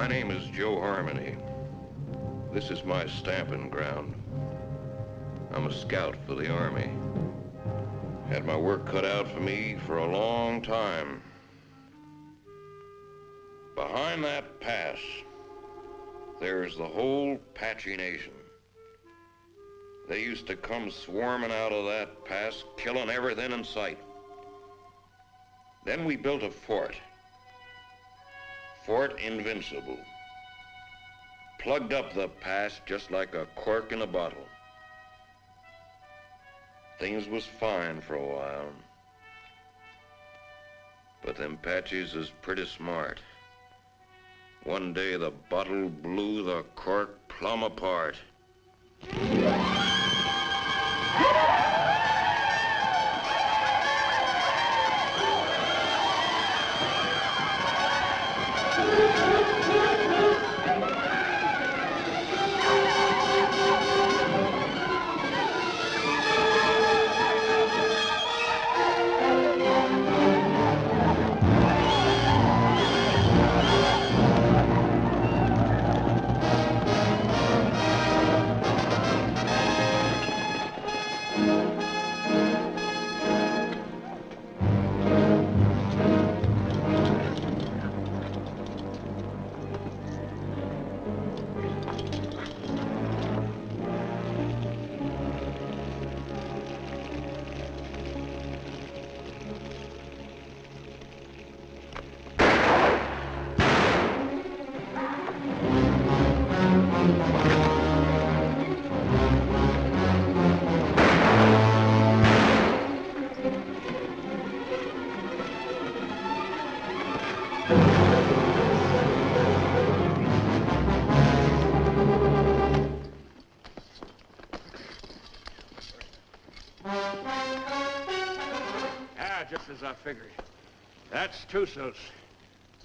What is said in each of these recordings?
My name is Joe Harmony. This is my stamping ground. I'm a scout for the Army. Had my work cut out for me for a long time. Behind that pass, there's the whole Apache Nation. They used to come swarming out of that pass, killing everything in sight. Then we built a fort. Fort Invincible. Plugged up the pass just like a cork in a bottle. Things was fine for a while. But them Apaches is pretty smart. One day the bottle blew the cork plumb apart. Just as I figured. That's Tussos.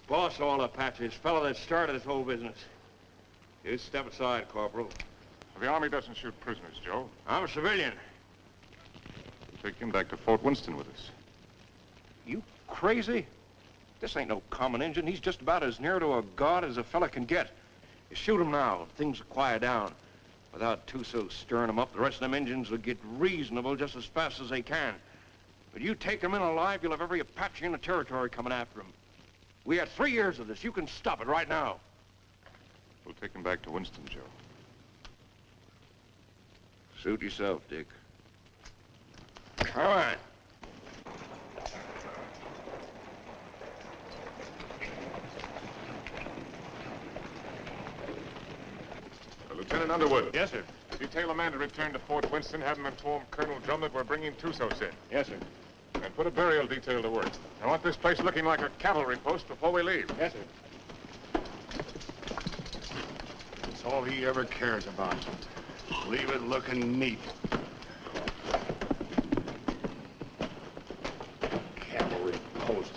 Boss of all Apaches, fellow that started this whole business. You step aside, Corporal. The Army doesn't shoot prisoners, Joe. I'm a civilian. We'll take him back to Fort Winston with us. You crazy? This ain't no common Injun. He's just about as near to a god as a fella can get. You shoot him now, things will quiet down. Without Tussos stirring them up, the rest of them Injuns will get reasonable just as fast as they can. But you take him in alive, you'll have every Apache in the territory coming after him. We had 3 years of this. You can stop it right now. We'll take him back to Winston, Joe. Suit yourself, Dick. Come on. Lieutenant Underwood. Yes, sir. Detail a man to return to Fort Winston, have him inform Colonel Drum that we're bringing Tussos in. Yes, sir. And put a burial detail to work. I want this place looking like a cavalry post before we leave. Yes, sir. That's all he ever cares about. Leave it looking neat. Cavalry post.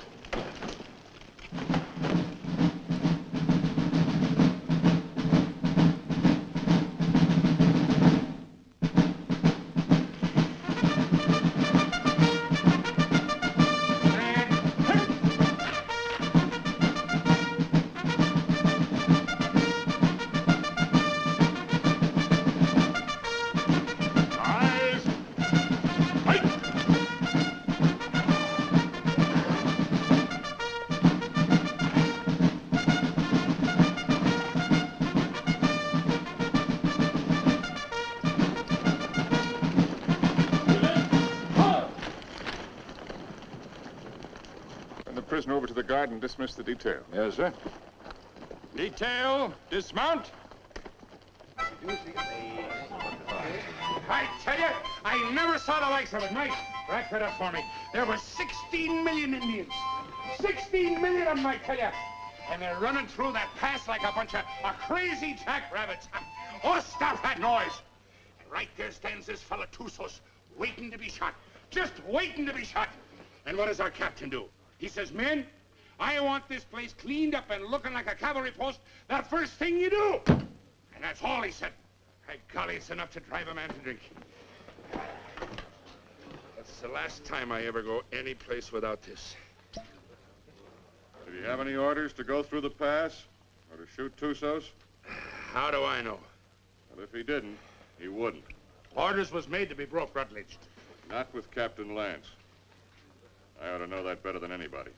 Prisoner over to the guard and dismiss the detail. Yes, sir. Detail, dismount. I tell you, I never saw the likes of it. Mike, rack that up for me. There were 16 million Indians. 16 million of them, I tell you. And they're running through that pass like a bunch of crazy jackrabbits. Oh, stop that noise. And right there stands this fella Tussos, waiting to be shot. Just waiting to be shot. And what does our captain do? He says, men, I want this place cleaned up and looking like a cavalry post the first thing you do. And that's all he said. By golly, it's enough to drive a man to drink. That's the last time I ever go any place without this. Did he have any orders to go through the pass? Or to shoot Tussos? How do I know? Well, if he didn't, he wouldn't. Orders was made to be broke, Rutledge. Not with Captain Lance. I ought to know that better than anybody.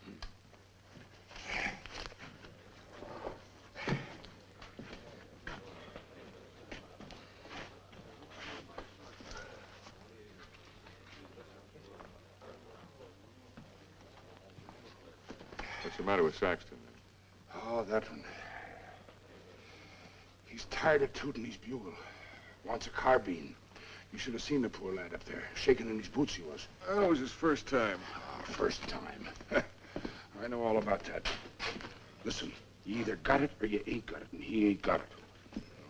What's the matter with Saxton? Oh, that one. He's tired of tooting his bugle. Wants a carbine. You should have seen the poor lad up there. Shaking in his boots he was. That was his first time. Oh, first time. I know all about that. Listen, you either got it or you ain't got it, and he ain't got it.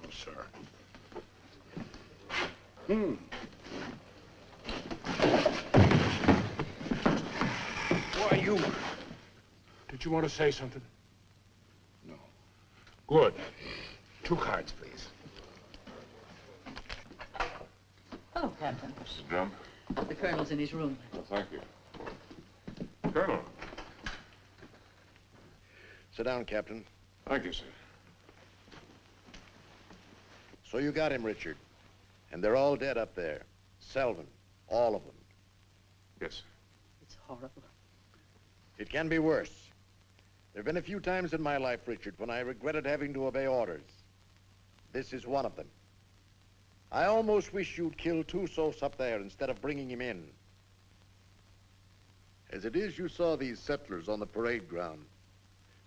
No, sir. Why, you... Did you want to say something? No. Good. 2 cards, please. Oh, Captain. Mrs. Drum? The colonel's in his room. Well, thank you. Colonel. Sit down, Captain. Thank you, sir. So you got him, Richard. And they're all dead up there. Selvin, all of them. Yes, sir. It's horrible. It can be worse. There have been a few times in my life, Richard, when I regretted having to obey orders. This is one of them. I almost wish you'd killed Tussos up there instead of bringing him in. As it is, you saw these settlers on the parade ground.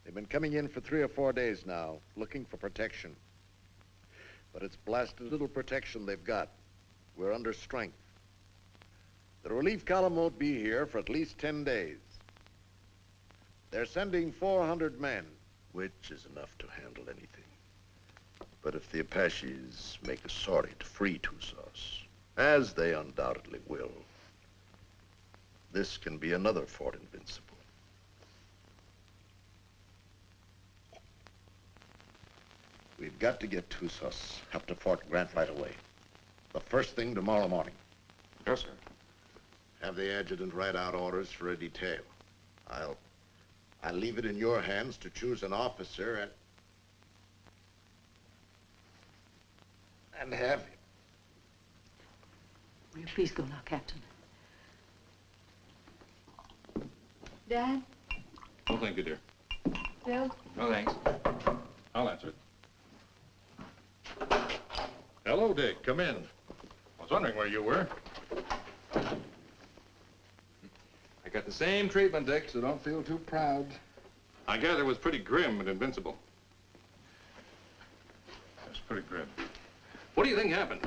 They've been coming in for 3 or 4 days now, looking for protection. But it's blasted little protection they've got. We're under strength. The relief column won't be here for at least 10 days. They're sending 400 men, which is enough to handle anything. But if the Apaches make a sortie to free Tussos, as they undoubtedly will, this can be another Fort Invincible. We've got to get Tussos up to Fort Grant right away. The first thing tomorrow morning. Yes, sir. Have the adjutant write out orders for a detail. I'll leave it in your hands to choose an officer and have him. Will you please go now, Captain? Dad? Oh, thank you, dear. Bill? No, thanks. I'll answer it. Hello, Dick. Come in. I was wondering where you were. I got the same treatment, Dick, so don't feel too proud. I gather it was pretty grim and invincible. That's pretty grim. What do you think happened?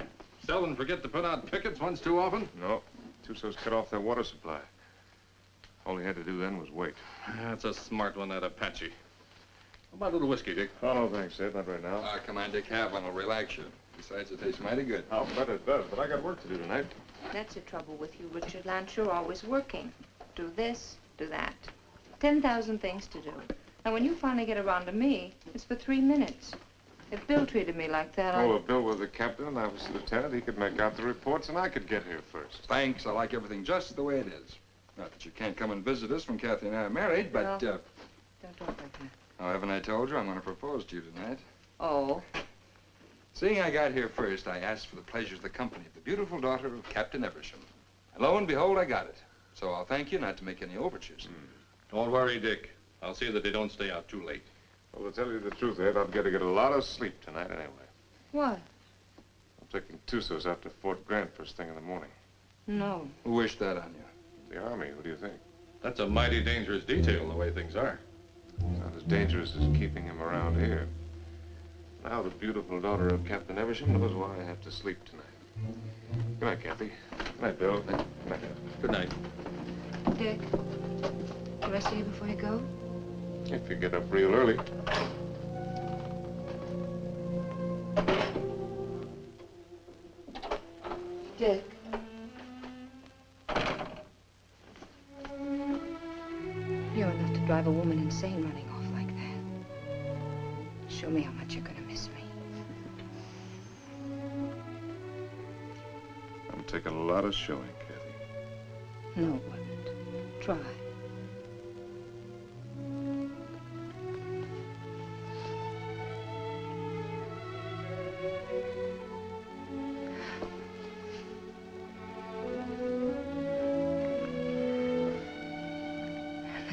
Selvin forget to put out pickets once too often? No. Tussos cut off their water supply. All he had to do then was wait. That's a smart one, that Apache. How about a little whiskey, Dick? Oh, no, thanks, Ed. Not right now. Come on, Dick, have one. It'll relax you. Besides, it tastes mighty good. I'll bet it does, but I got work to do tonight. That's the trouble with you, Richard Lance. You're always working. Do this, do that. 10,000 things to do. And when you finally get around to me, it's for 3 minutes. If Bill treated me like that, Oh, if Bill was the captain and I was the lieutenant, he could make out the reports and I could get here first. Thanks. I like everything just the way it is. Not that you can't come and visit us when Kathy and I are married, but, Don't talk like that. oh, haven't I told you I'm going to propose to you tonight? Oh. Seeing I got here first, I asked for the pleasure of the company of the beautiful daughter of Captain Eversham. And lo and behold, I got it. So I'll thank you not to make any overtures. Don't worry, Dick. I'll see that they don't stay out too late. Well, to tell you the truth, Ed, I've got to get a lot of sleep tonight anyway. What? I'm taking Tussos out to Fort Grant first thing in the morning. No. Who wished that on you? The Army, what do you think? That's a mighty dangerous detail, the way things are. It's not as dangerous as keeping him around here. Now the beautiful daughter of Captain Eversham knows why I have to sleep tonight. Good night, Kathy. Good night, Bill. Good night. Good night. Dick, do I see you before you go? If you get up real early. Dick. You're enough to drive a woman insane running off like that. Show me how much you're gonna miss me. I'm taking a lot of showing, Kathy. No, it wasn't. Try.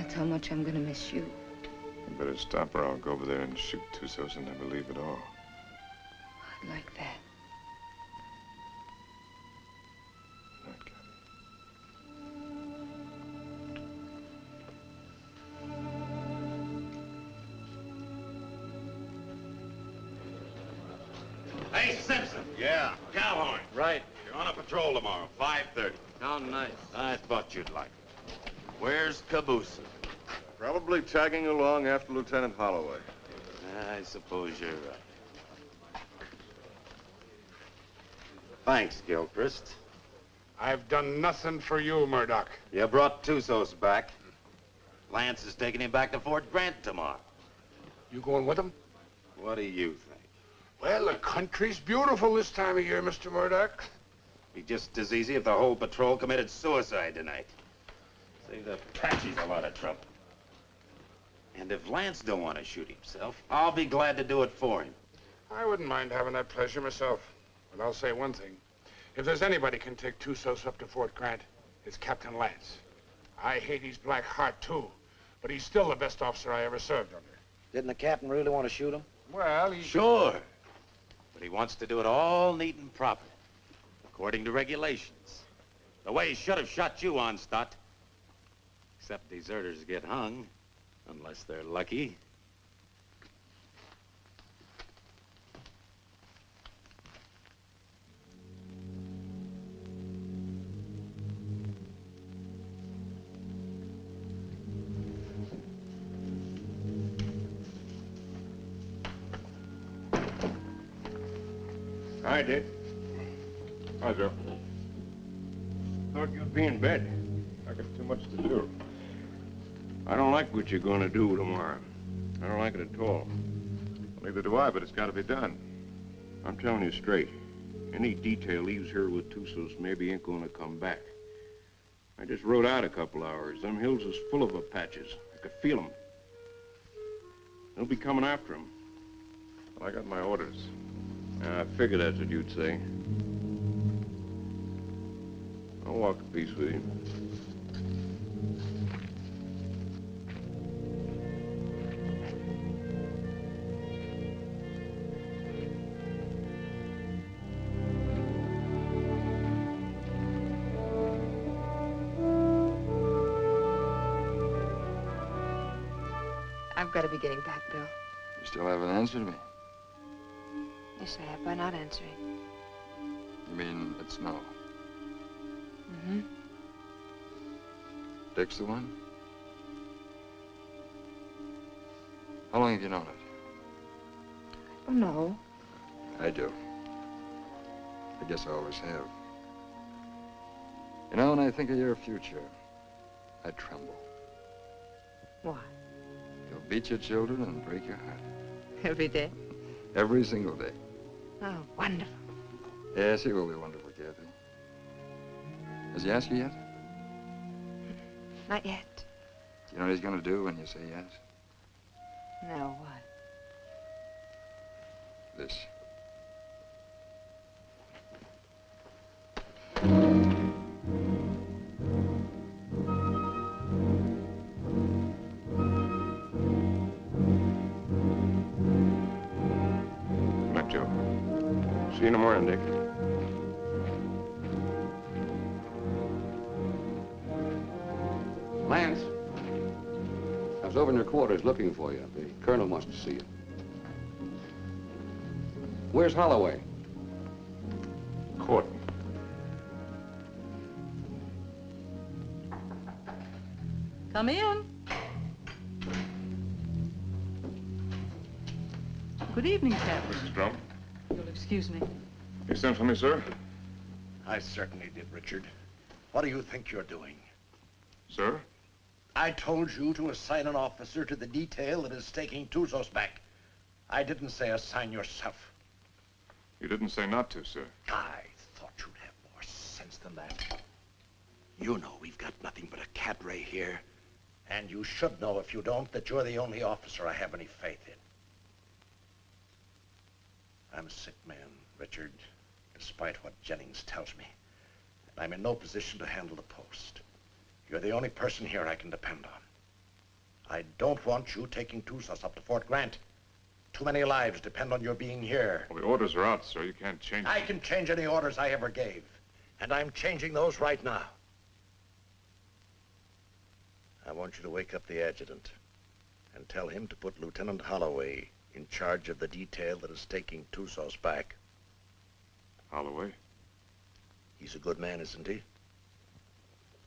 That's how much I'm gonna miss you. You better stop or I'll go over there and shoot Tussos and never leave at all. I'd like that. Night, Kathy. Hey, Simpson. Yeah. Cowhorn. Right. You're on a patrol tomorrow, 5:30. How nice. I thought you'd like it. Where's Caboose? Probably tagging along after Lieutenant Holloway. I suppose you're right. Thanks, Gilchrist. I've done nothing for you, Murdoch. You brought Tussos back. Lance is taking him back to Fort Grant tomorrow. You going with him? What do you think? Well, the country's beautiful this time of year, Mr. Murdoch. Be just as easy if the whole patrol committed suicide tonight. Save the Apaches a lot of trouble. And if Lance don't want to shoot himself, I'll be glad to do it for him. I wouldn't mind having that pleasure myself. But I'll say one thing. If there's anybody can take Tussos up to Fort Grant, it's Captain Lance. I hate his black heart, too. But he's still the best officer I ever served under. Didn't the captain really want to shoot him? Well, he... Sure. But he wants to do it all neat and proper, according to regulations. The way he should have shot you on, Stott. Except deserters get hung, unless they're lucky. Hi, Dick. Hi, Joe. Thought you'd be in bed. I got too much to do. I don't like what you're going to do tomorrow. I don't like it at all. Well, neither do I, but it's got to be done. I'm telling you straight. Any detail leaves here with Tussos maybe ain't going to come back. I just rode out a couple hours. Them hills is full of Apaches. I could feel them. They'll be coming after him. Well, I got my orders. I figured that's what you'd say. I'll walk a piece with you. I've got to be getting back, Bill. You still haven't answered me. Yes, I have by not answering. You mean it's no? Mm-hmm. Dick's the one? How long have you known it? Oh, no. I do. I guess I always have. You know, when I think of your future, I tremble. Why? You'll beat your children and break your heart. Every day? Every single day. Oh, wonderful. Yes, he will be wonderful, Kathy. Has he asked you yet? Not yet. Do you know what he's going to do when you say yes? No, what? This. See you in the morning, Dick. Lance, I was over in your quarters looking for you. The colonel wants to see you. Where's Holloway? Court. Come in. Good evening, Captain. Mrs. Drum. You'll excuse me. You sent for me, sir? I certainly did, Richard. What do you think you're doing? Sir? I told you to assign an officer to the detail that is taking Tussos back. I didn't say assign yourself. You didn't say not to, sir. I thought you'd have more sense than that. You know we've got nothing but a cadre here. And you should know, if you don't, that you're the only officer I have any faith in. I'm a sick man, Richard, despite what Jennings tells me. And I'm in no position to handle the post. You're the only person here I can depend on. I don't want you taking Tusos up to Fort Grant. Too many lives depend on your being here. Well, the orders are out, sir. You can't change them. I can change any orders I ever gave. And I'm changing those right now. I want you to wake up the adjutant and tell him to put Lieutenant Holloway in charge of the detail that is taking Tusos back. Holloway? He's a good man, isn't he?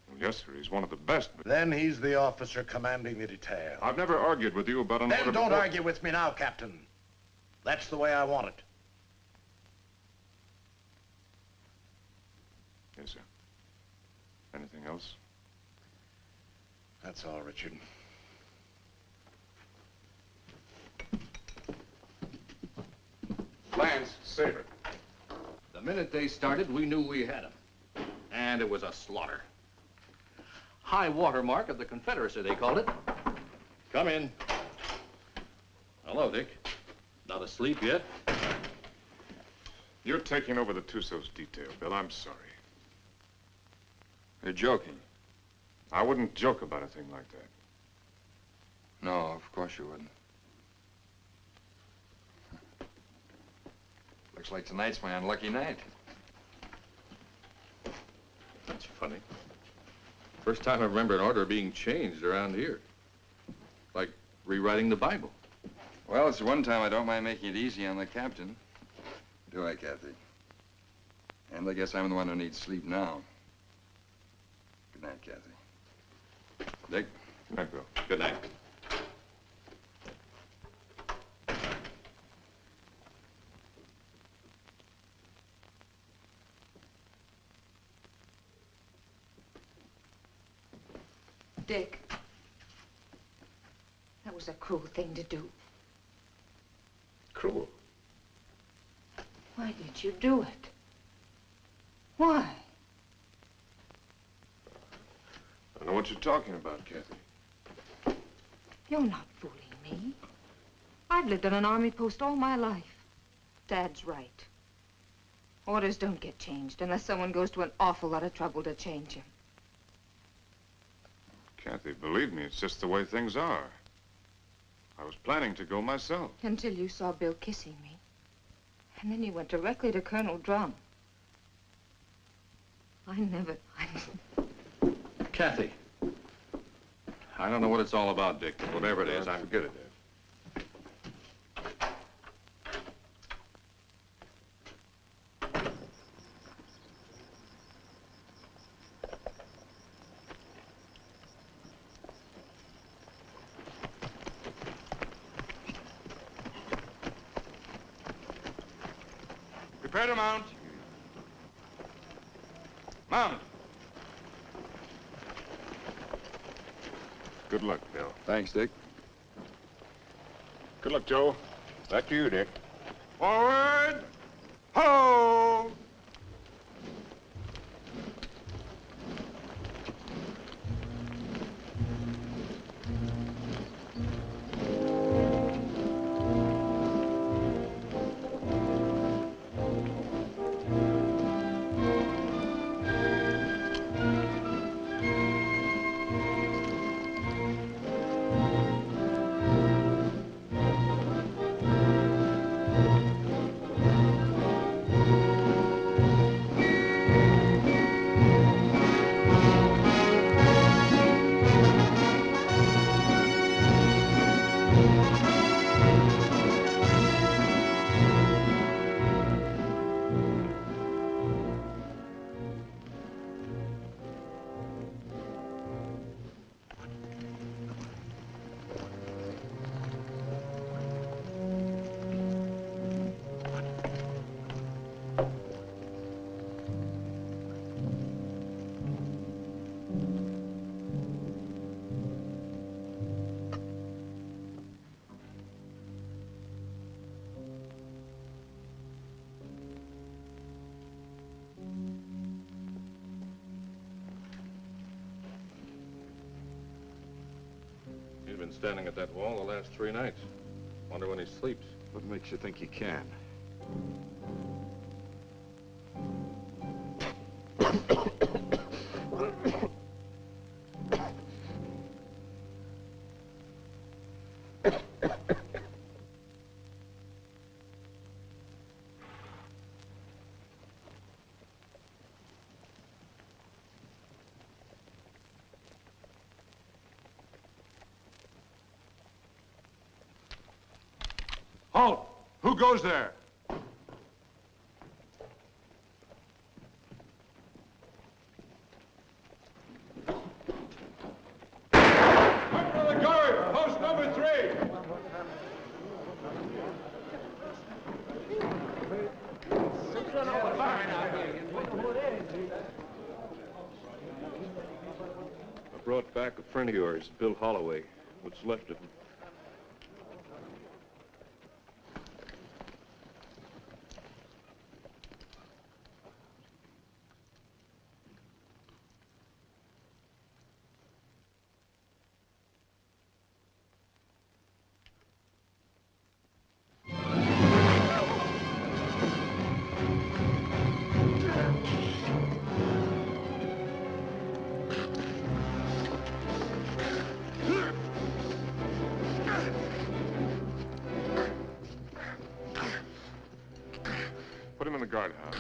Well, yes, sir. He's one of the best. But Then he's the officer commanding the detail. I've never argued with you about an order Then don't before. argue with me now, Captain. That's the way I want it. Yes, sir. Anything else? That's all, Richard. Lance, Saber. The minute they started, we knew we had them. And it was a slaughter. High water mark of the Confederacy, they called it. Come in. Hello, Dick. Not asleep yet? You're taking over the Tusos detail, Bill. I'm sorry. You're joking. I wouldn't joke about a thing like that. No, of course you wouldn't. Looks like tonight's my unlucky night. That's funny. First time I remember an order being changed around here. Like rewriting the Bible. Well, it's the one time I don't mind making it easy on the captain. Do I, Kathy? And I guess I'm the one who needs sleep now. Good night, Kathy. Dick? Good night, Bill. Good night. Dick, that was a cruel thing to do. Cruel. Why did you do it? Why? I don't know what you're talking about, Kathy. You're not fooling me. I've lived on an army post all my life. Dad's right. Orders don't get changed unless someone goes to an awful lot of trouble to change them. Kathy, believe me, it's just the way things are. I was planning to go myself. Until you saw Bill kissing me. And then you went directly to Colonel Drum. Kathy. I don't know what it's all about, Dick, but whatever it is, I'm... Forget it, Dad. Prepare to mount. Mount. Good luck, Bill. Thanks, Dick. Good luck, Joe. Back to you, Dick. Forward. Ho! He's been standing at that wall the last 3 nights. Wonder when he sleeps. What makes you think he can? Halt! Who goes there? Up for the guard! Post number 3! I brought back a friend of yours, Bill Holloway. What's left of him. Put him in the guardhouse.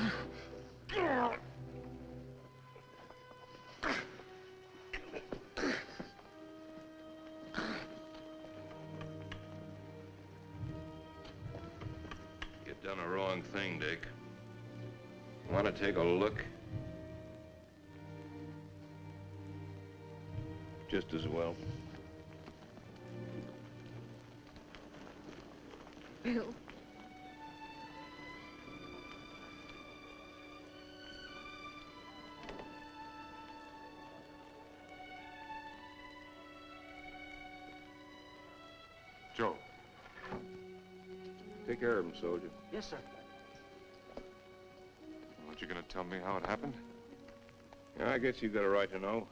You've done a wrong thing, Dick. Want to take a look? Just as well. Bill. Joe. Take care of him, soldier. Yes, sir. Aren't you going to tell me how it happened? Yeah, I guess you got a right to know.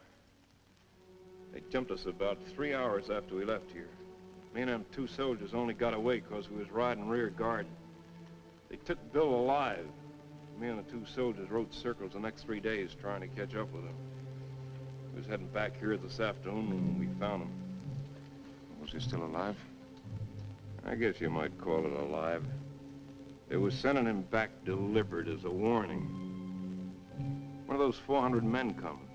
They jumped us about 3 hours after we left here. Me and them 2 soldiers only got away because we was riding rear guard. They took Bill alive. Me and the 2 soldiers rode circles the next 3 days trying to catch up with him. We was heading back here this afternoon when we found him. Was he still alive? I guess you might call it alive. They was sending him back delivered as a warning. One of those 400 men coming.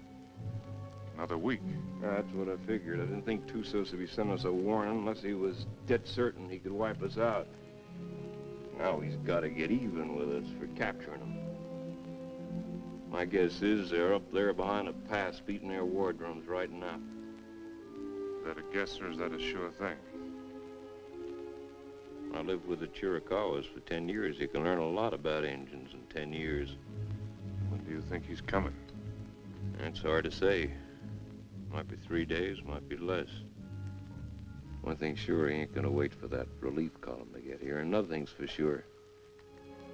Another week. That's what I figured. I didn't think Tussos would be sending us a warning unless he was dead certain he could wipe us out. Now he's got to get even with us for capturing him. My guess is they're up there behind a pass beating their war drums right now. Is that a guess or is that a sure thing? I lived with the Chiricahuas for 10 years. You can learn a lot about Indians in 10 years. When do you think he's coming? That's hard to say. Might be 3 days, might be less. One thing's sure, he ain't gonna wait for that relief column to get here. Another thing's for sure.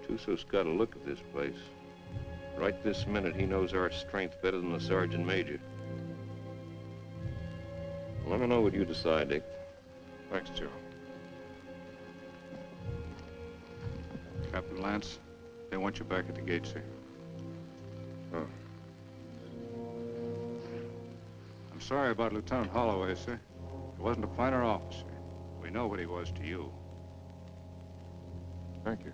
Tussos got a look at this place. Right this minute, he knows our strength better than the sergeant major. Let me know what you decide, Dick. Thanks, Joe. Captain Lance, they want you back at the gate, sir. Oh. I'm sorry about Lieutenant Holloway, sir. He wasn't a finer officer. We know what he was to you. Thank you.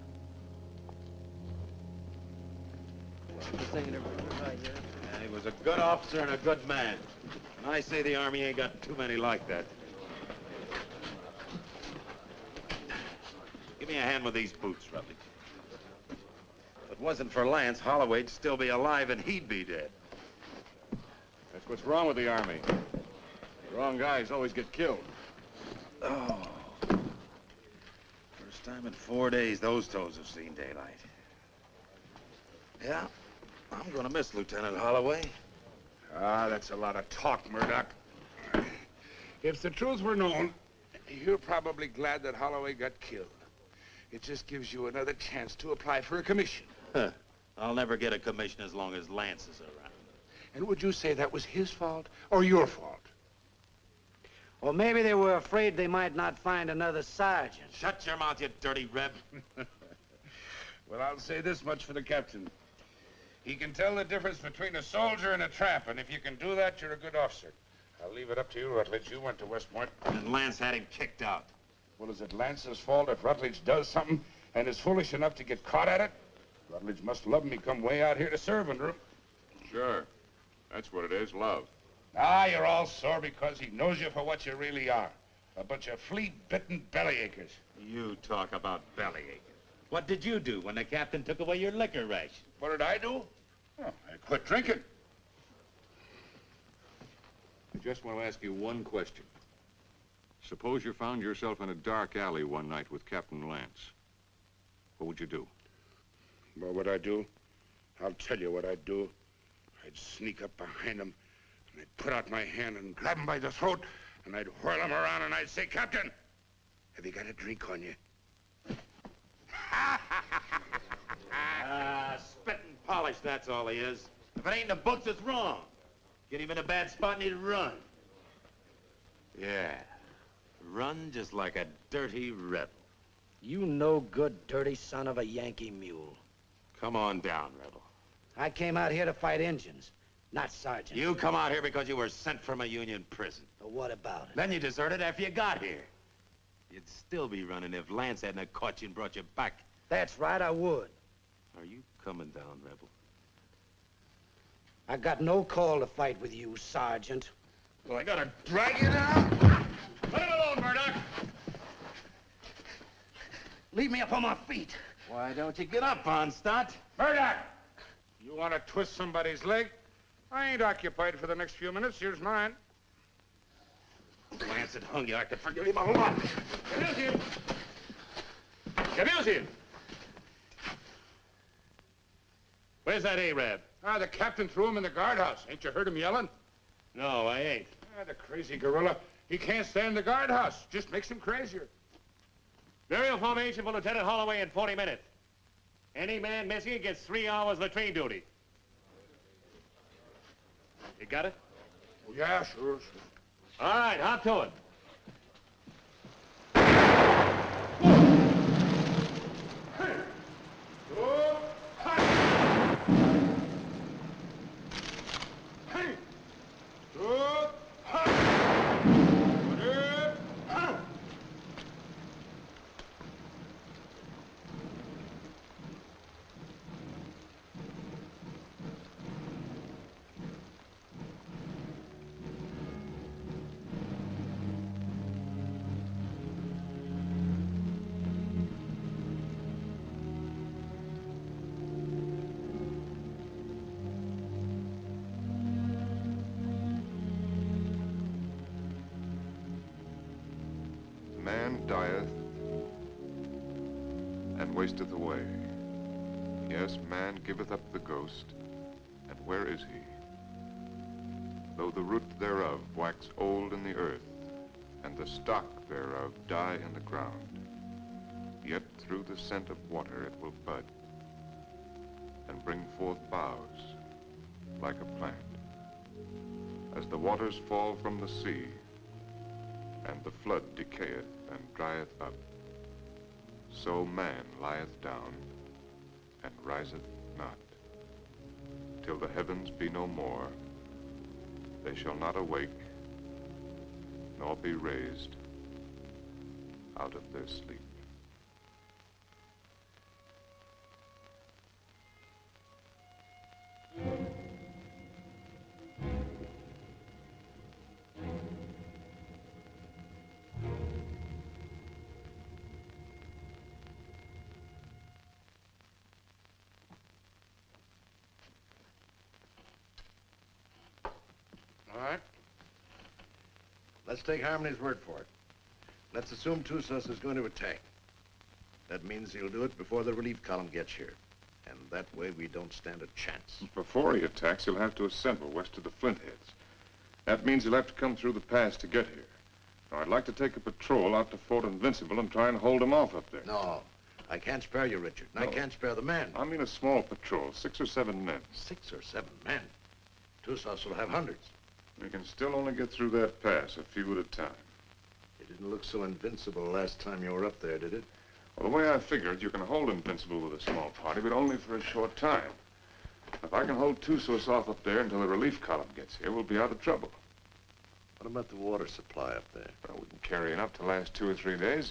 Yeah, he was a good officer and a good man. And I say the Army ain't got too many like that. Give me a hand with these boots, Rutledge. If it wasn't for Lance, Holloway'd still be alive and he'd be dead. That's what's wrong with the Army. The wrong guys always get killed. Oh. First time in 4 days those toes have seen daylight. Yeah, I'm gonna miss Lieutenant Holloway. Ah, that's a lot of talk, Murdoch. If the truth were known, you're probably glad that Holloway got killed. It just gives you another chance to apply for a commission. Huh. I'll never get a commission as long as Lance is around. And would you say that was his fault or your fault? Or maybe they were afraid they might not find another sergeant. Shut your mouth, you dirty reb. Well, I'll say this much for the captain. He can tell the difference between a soldier and a tramp, and if you can do that, you're a good officer. I'll leave it up to you, Rutledge. You went to West Point. And Lance had him kicked out. Well, is it Lance's fault if Rutledge does something and is foolish enough to get caught at it? Rutledge must love him. He come way out here to serve under him. Sure. That's what it is, love. Ah, you're all sore because he knows you for what you really are. A bunch of flea-bitten bellyachers. You talk about bellyachers. What did you do when the captain took away your liquor ration? What did I do? Oh, I quit drinking. I just want to ask you one question. Suppose you found yourself in a dark alley one night with Captain Lance. What would you do? What would I do? I'll tell you what I'd do. I'd sneak up behind him, and I'd put out my hand and grab him by the throat, and I'd whirl him around, and I'd say, Captain, have you got a drink on you? Spit and polish, that's all he is. If it ain't in the books, it's wrong. Get him in a bad spot and he'd run. Yeah, run just like a dirty rebel. You no good, dirty son of a Yankee mule. Come on down, rebel. I came out here to fight Indians, not sergeants. You come out here because you were sent from a Union prison. But what about it? Then you deserted after you got here. You'd still be running if Lance hadn't caught you and brought you back. That's right, I would. Are you coming down, rebel? I got no call to fight with you, Sergeant. Well, I gotta drag you down? Let him alone, Murdoch! Leave me up on my feet. Why don't you get up, Onstott? Murdoch! You want to twist somebody's leg? I ain't occupied for the next few minutes. Here's mine. Lance had hung you. I could forgive him a lot. Abuse him! Abuse him! Where's that Arab? Ah, the captain threw him in the guardhouse. Ain't you heard him yelling? No, I ain't. Ah, the crazy gorilla. He can't stay in the guardhouse. Just makes him crazier. Burial formation for Lieutenant Holloway in 40 minutes. Any man missing gets 3 hours latrine duty. You got it? Oh, yeah, sure. All right, hop to it. Man dieth and wasteth away. Yes, man giveth up the ghost, and where is he? Though the root thereof wax old in the earth, and the stock thereof die in the ground, yet through the scent of water it will bud, and bring forth boughs like a plant. As the waters fall from the sea, and the flood decayeth and drieth up, so man lieth down and riseth not. Till the heavens be no more, they shall not awake, nor be raised out of their sleep. All right. Let's take Harmony's word for it. Let's assume Tussos is going to attack. That means he'll do it before the relief column gets here. And that way we don't stand a chance. Before he attacks, he'll have to assemble west of the Flintheads. That means he'll have to come through the pass to get here. Now, I'd like to take a patrol out to Fort Invincible and try and hold him off up there. No, I can't spare you, Richard. And No. I can't spare the men. I mean a small patrol, 6 or 7 men. 6 or 7 men? Tussos will have hundreds. We can still only get through that pass, a few at a time. It didn't look so invincible last time you were up there, did it? Well, the way I figured, you can hold Invincible with a small party, but only for a short time. If I can hold Tussos off up there until the relief column gets here, we'll be out of trouble. What about the water supply up there? Well, we can carry enough to last 2 or 3 days.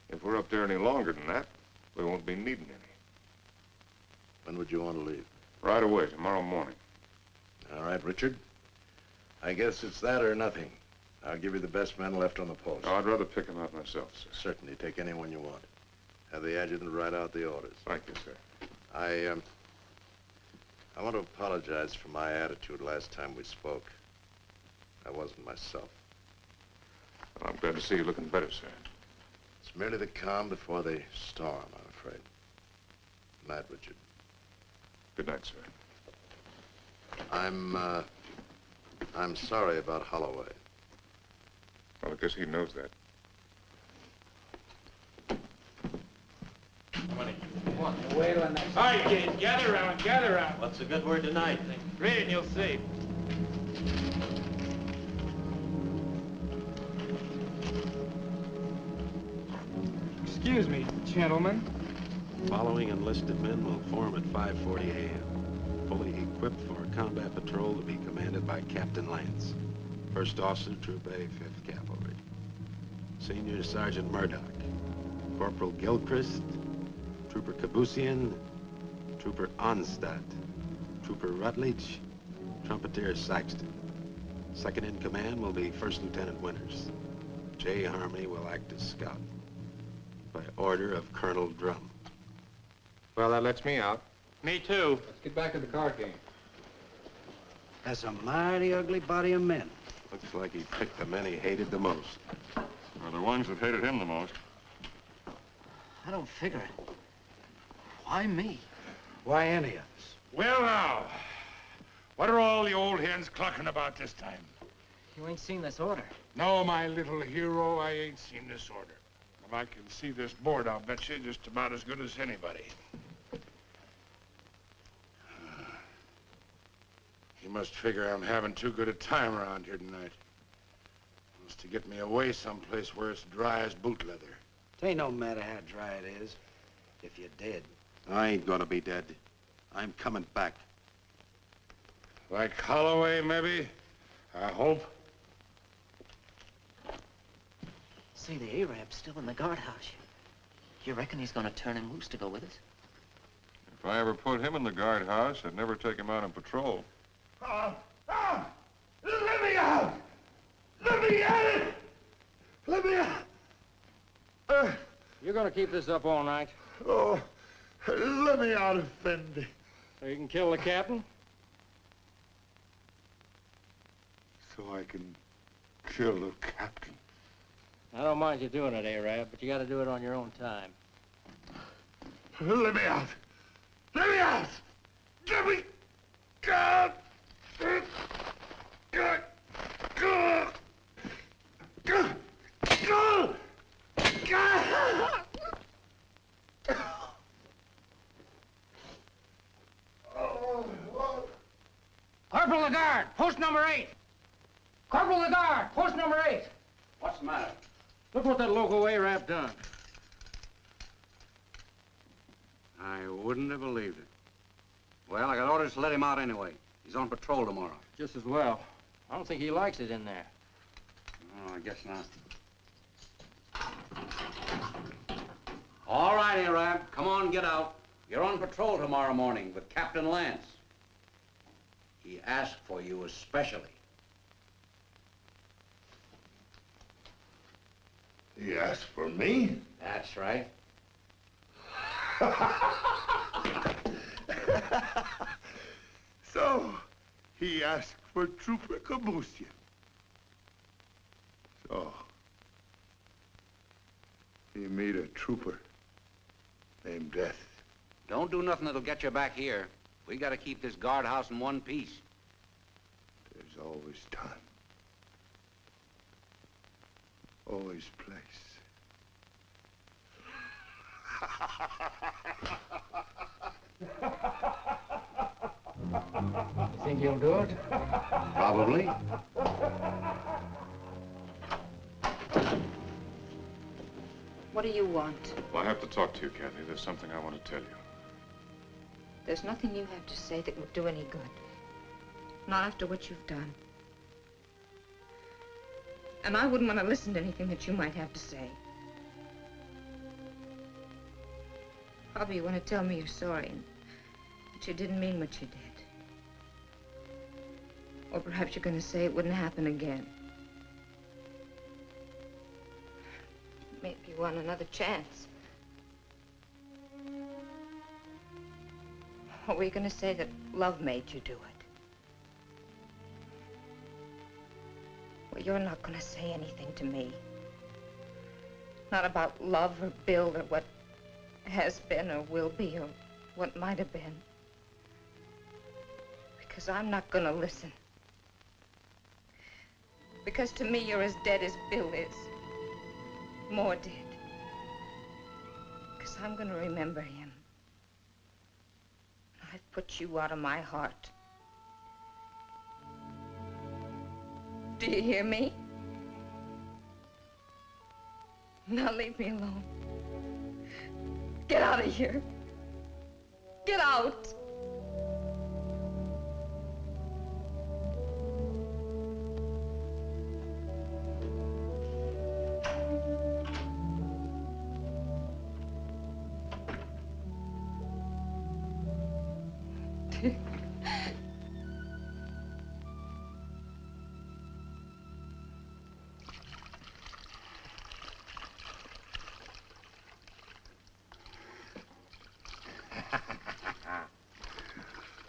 If we're up there any longer than that, we won't be needing any. When would you want to leave? Right away, tomorrow morning. All right, Richard. I guess it's that or nothing. I'll give you the best man left on the post. Oh, I'd rather pick him out myself, sir. Certainly. Take anyone you want. Have the adjutant write out the orders. Thank you, sir. I want to apologize for my attitude last time we spoke. I wasn't myself. Well, I'm glad to see you looking better, sir. It's merely the calm before the storm, I'm afraid. Good night, Richard. Good night, sir. I'm sorry about Holloway. Well, I guess he knows that. Wait till next. All right, kid, gather around, gather around. What's the good word tonight? Read it and you'll see. Excuse me, gentlemen. Following enlisted men will form at 5:40 a.m. Fully equipped for a combat patrol to be commanded by Captain Lance, 1st Officer, Troop A, 5th Cavalry. Senior Sergeant Murdoch, Corporal Gilchrist, Trooper Kabusian, Trooper Onstadt, Trooper Rutledge, Trumpeter Saxton. Second in command will be 1st Lieutenant Winters. J. Harmony will act as scout. By order of Colonel Drum. Well, that lets me out. Me too. Let's get back to the card game. That's a mighty ugly body of men. Looks like he picked the men he hated the most. Or the ones that hated him the most. I don't figure it. Why me? Why any of us? Well, now, what are all the old hens clucking about this time? You ain't seen this order. No, my little hero, I ain't seen this order. And I can see this board, I'll bet you, just about as good as anybody. He must figure I'm having too good a time around here tonight. Wants to get me away someplace where it's dry as boot leather. It ain't no matter how dry it is, if you're dead. I ain't gonna be dead. I'm coming back. Like Holloway, maybe? I hope. See, the Arab's still in the guardhouse. You reckon he's gonna turn him loose to go with us? If I ever put him in the guardhouse, I'd never take him out on patrol. Let me out! Let me out! Let me out! You're gonna keep this up all night? Oh, let me out, Effendi. So you can kill the captain? So I can kill the captain. I don't mind you doing it, Arab, but you gotta do it on your own time. Let me out! Let me out! Let me out! Corporal Lagarde, post number 8. Corporal Lagarde, post number 8. What's the matter? Look what that local Arab done. I wouldn't have believed it. Well, I got orders to let him out anyway. He's on patrol tomorrow. Just as well. I don't think he likes it in there. Oh, I guess not. All right, Arab. Come on, get out. You're on patrol tomorrow morning with Captain Lance. He asked for you especially. He asked for me? That's right. So, he asked for Trooper Kabusian. So, he meet a trooper named Death. Don't do nothing that'll get you back here. We gotta keep this guardhouse in one piece. There's always time. Always place. You think he'll do it? Probably. What do you want? Well, I have to talk to you, Kathy. There's something I want to tell you. There's nothing you have to say that would do any good. Not after what you've done. And I wouldn't want to listen to anything that you might have to say. Probably you want to tell me you're sorry and that you didn't mean what you did. Or perhaps you're going to say it wouldn't happen again. everyone another chance. Are we going to say that love made you do it? Well, you're not going to say anything to me. Not about love or Bill or what has been or will be or what might have been. Because I'm not going to listen. Because to me, you're as dead as Bill is. More dead. Because I'm going to remember him. I've put you out of my heart. Do you hear me? Now leave me alone. Get out of here. Get out.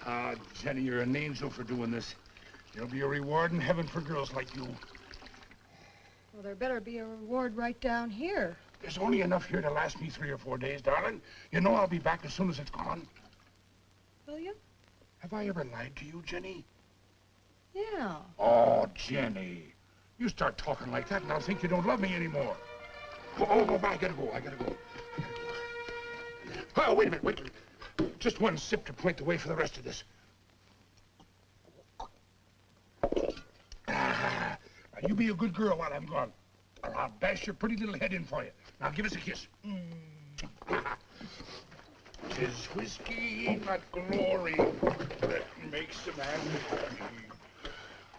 Ah, Jenny, you're an angel for doing this. There'll be a reward in heaven for girls like you. Well, there better be a reward right down here. There's only enough here to last me 3 or 4 days, darling. You know I'll be back as soon as it's gone. Will you? Have I ever lied to you, Jenny? Yeah. Oh, Jenny. You start talking like that and I'll think you don't love me anymore. Oh, I gotta go. Oh, wait a minute, Just one sip to point the way for the rest of this. Now you be a good girl while I'm gone, or I'll bash your pretty little head in for you. Now give us a kiss. 'Tis whiskey, not glory, that makes a man happy.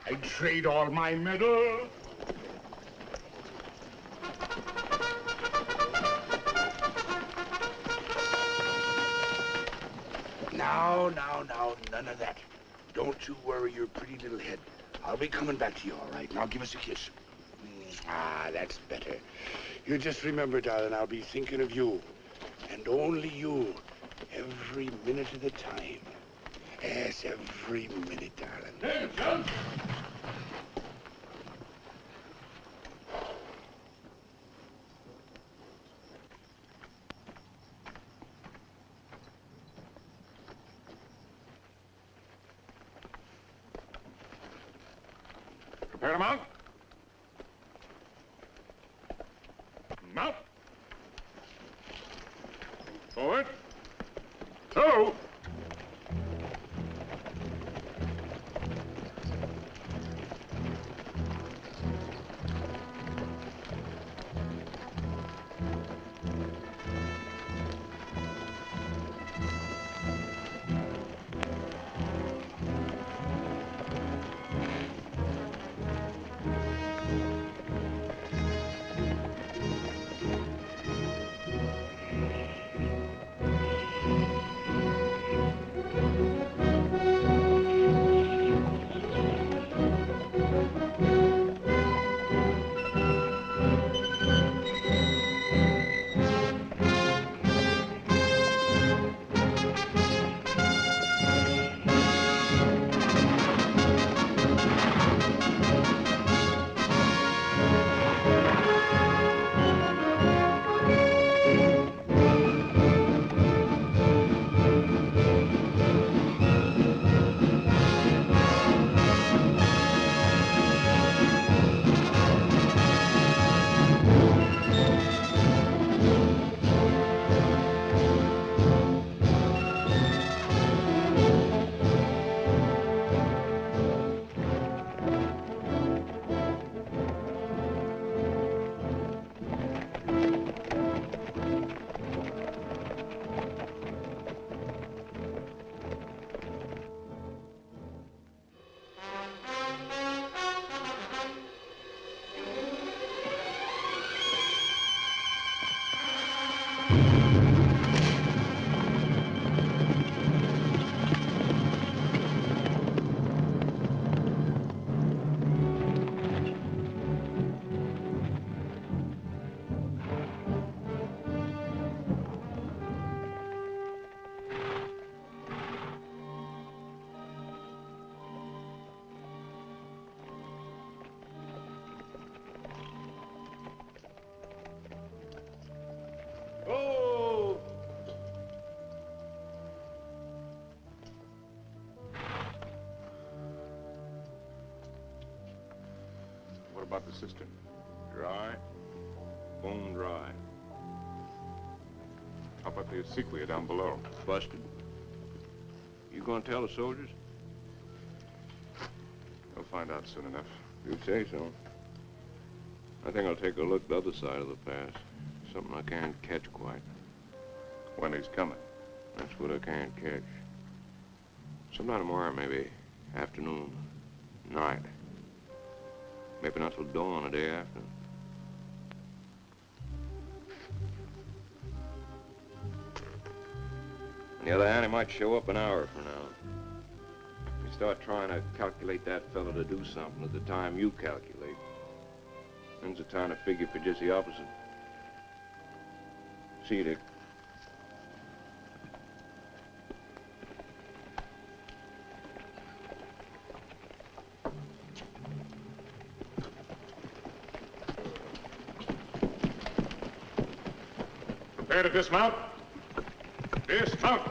I'd trade all my medals. Now, none of that. Don't you worry your pretty little head. I'll be coming back to you, all right? Now give us a kiss. Ah, that's better. You just remember, darling, I'll be thinking of you. And only you. Every minute of the time. Yes, every minute, darling. Hey, son! Prepare to mount. Mount. Forward. Two. What about the cistern? Dry? Bone dry. How about the acequia down below? Busted. You gonna tell the soldiers? They'll find out soon enough. You say so. I think I'll take a look the other side of the pass. Something I can't catch quite. When he's coming. That's what I can't catch. Sometime tomorrow, maybe. Afternoon. Night. Maybe not till dawn the day after. On the other hand, he might show up an hour from now. You start trying to calculate that fella to do something at the time you calculate. Then's the time to figure for just the opposite. See you, Dick. Prepare to dismount. Dismount.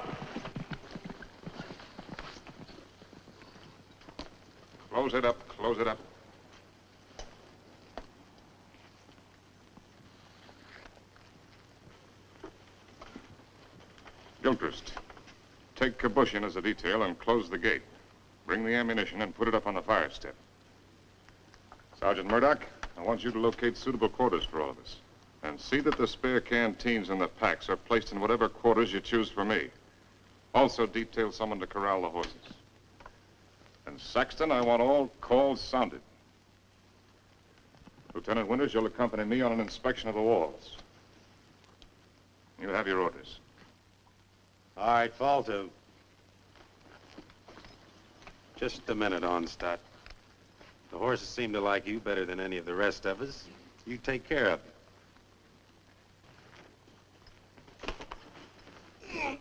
Close it up. Close it up. Gilchrist, take Kabushin as a detail and close the gate. Bring the ammunition and put it up on the fire step. Sergeant Murdoch, I want you to locate suitable quarters for all of us. And see that the spare canteens and the packs are placed in whatever quarters you choose for me. Also detail someone to corral the horses. And Saxton, I want all calls sounded. Lieutenant Winters, you'll accompany me on an inspection of the walls. You have your orders. All right, fall to. Just a minute, Onstadt. The horses seem to like you better than any of the rest of us. You take care of them. Hey,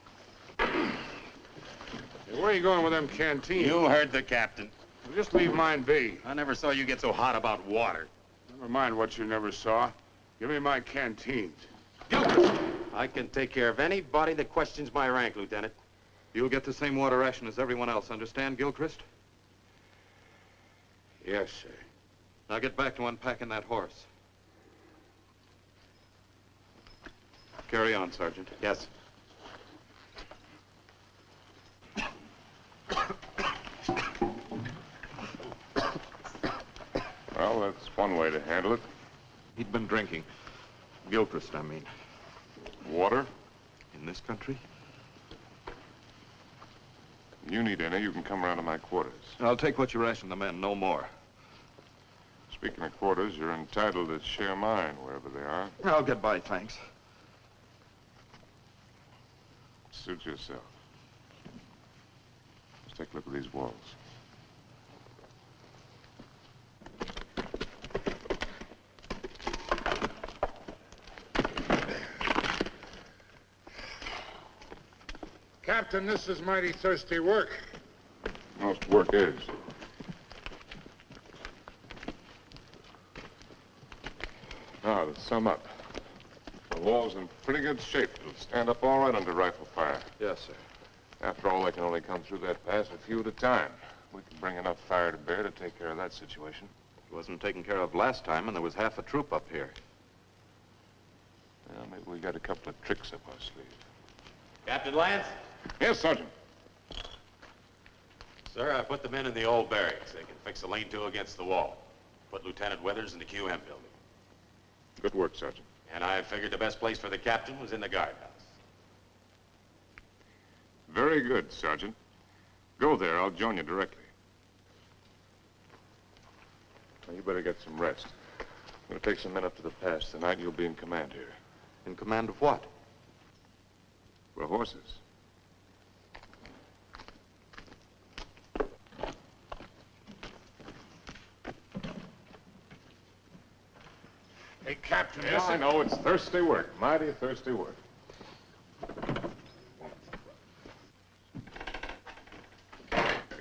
where are you going with them canteens? You heard the captain. Well, just leave mine be. I never saw you get so hot about water. Never mind what you never saw. Give me my canteens. I can take care of anybody that questions my rank, Lieutenant. You'll get the same water ration as everyone else, understand, Gilchrist? Yes, sir. Now get back to unpacking that horse. Carry on, Sergeant. Yes. Well, that's one way to handle it. He'd been drinking. Gilchrist, I mean. Water? In this country? You need any, you can come around to my quarters. I'll take what you ration the men, no more. Speaking of quarters, you're entitled to share mine wherever they are. I'll get by, thanks. Suit yourself. Let's take a look at these walls. Captain, this is mighty thirsty work. Most work is. Now, to sum up. The wall's in pretty good shape. It'll stand up all right under rifle fire. Yes, sir. After all, they can only come through that pass a few at a time. We can bring enough fire to bear to take care of that situation. It wasn't taken care of last time, and there was half a troop up here. Well, maybe we got a couple of tricks up our sleeve. Captain Lance? Yes, Sergeant. Sir, I put the men in the old barracks. They can fix a lean-to against the wall. Put Lieutenant Withers in the QM building. Good work, Sergeant. And I figured the best place for the captain was in the guardhouse. Very good, Sergeant. Go there. I'll join you directly. Now, you better get some rest. I'm going to take some men up to the pass tonight, and you'll be in command here. In command of what? For horses. Hey, Captain, Yes, I know. It's thirsty work. Mighty thirsty work.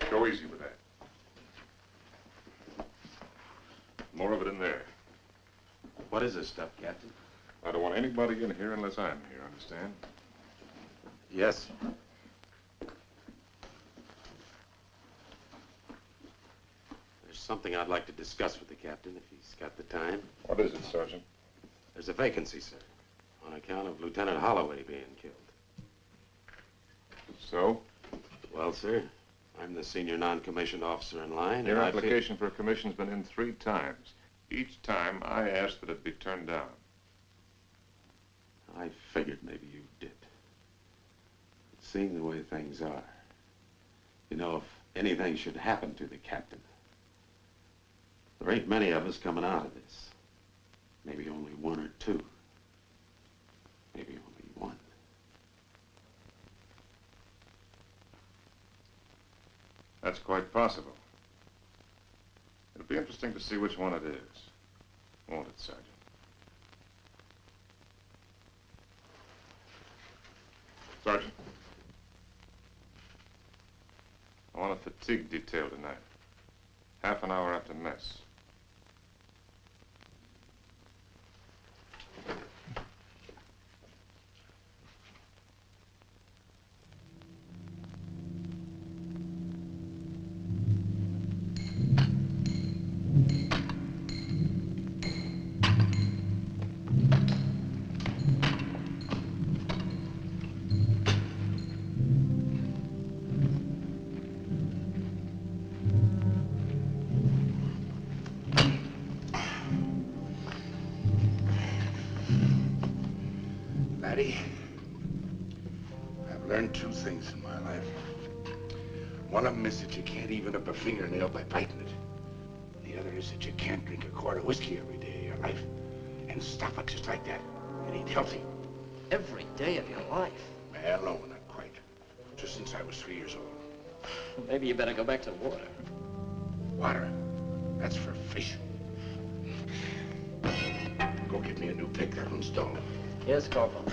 Go easy with that. More of it in there. What is this stuff, Captain? I don't want anybody in here unless I'm here, understand? Yes. There's something I'd like to discuss with the captain, if he's got the time. What is it, Sergeant? There's a vacancy, sir, on account of Lieutenant Holloway being killed. So? Well, sir, I'm the senior non-commissioned officer in line. Your application for a commission's been in 3 times. Each time, I asked that it be turned down. I figured maybe you did. Seeing the way things are, you know, if anything should happen to the captain, there ain't many of us coming out of this. Maybe only 1 or 2. Maybe only 1. That's quite possible. It'll be interesting to see which one it is. Won't it, Sergeant? Sergeant. I want a fatigue detail tonight. Half an hour after mess. Laddie, I've learned 2 things in my life. One of them is that you can't even up a fingernail by biting it. The other is that you can't drink a quart of whiskey every day of your life and stop it just like that. It ain't healthy. Every day of your life? Well, no, not quite. Just since I was 3 years old. Maybe you better go back to the water. Water? That's for fish. Go get me a new pick. That one's dull. Yes, Corporal.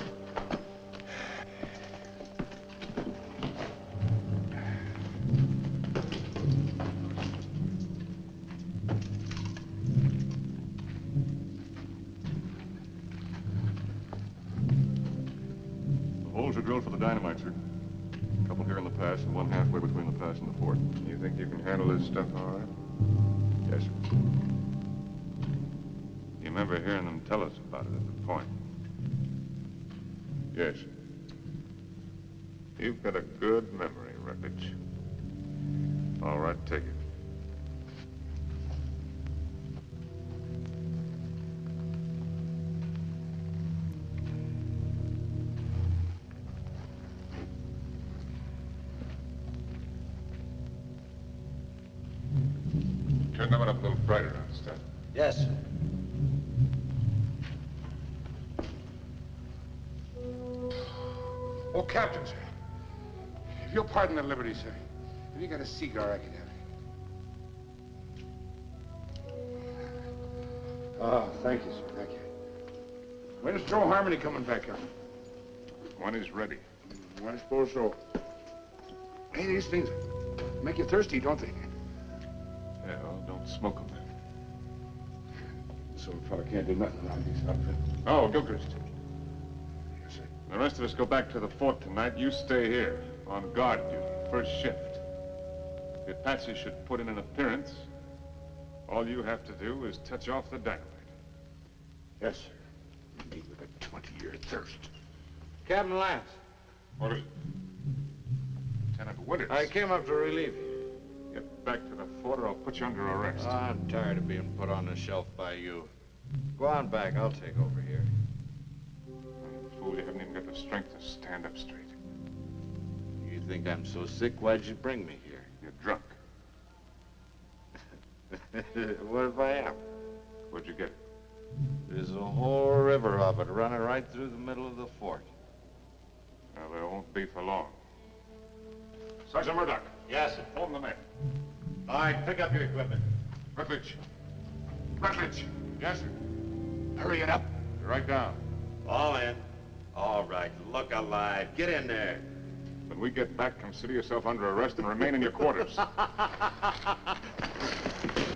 The holes are drilled for the dynamite, sir. A couple here in the pass and one halfway between the pass and the fort. You think you can handle this stuff all right? Yes, sir. You remember hearing them tell us about it at the point? Yes. You've got a good memory, Rutledge. All right, take it. Turn that one up a little brighter, understand? Yes, sir. Oh, Captain, sir. If you'll pardon the liberty, sir. Have you got a cigar I can have? Oh, thank you, sir. Thank you. When's Joe Harmony coming back up? When he's ready. I suppose so. Hey, these things make you thirsty, don't they? Yeah, well, don't smoke them then. So a fella can't do nothing around these outfits. Oh, Gilchrist. Yes, sir. The rest of us go back to the fort tonight. You stay here on guard duty, first shift. If Apache should put in an appearance, all you have to do is touch off the dynamite. Yes, sir. Me with a 20-year thirst. Captain Lance. What is it? Lieutenant Winters. I came up to relieve you. Get back to the fort or I'll put you under arrest. I'm tired of being put on the shelf by you. Go on back. I'll take over here. Fool, you haven't even got the strength to stand up straight. You think I'm so sick? Why'd you bring me here? You're drunk. What if I am? Where'd you get it? There's a whole river of it running right through the middle of the fort. Well, there won't be for long. Sergeant Murdoch. Yes, sir. Form the men. All right, pick up your equipment. Rutledge. Rutledge. Yes, sir. Hurry it up. You're right down. All in. All right, look alive. Get in there. When we get back, consider yourself under arrest and remain in your quarters.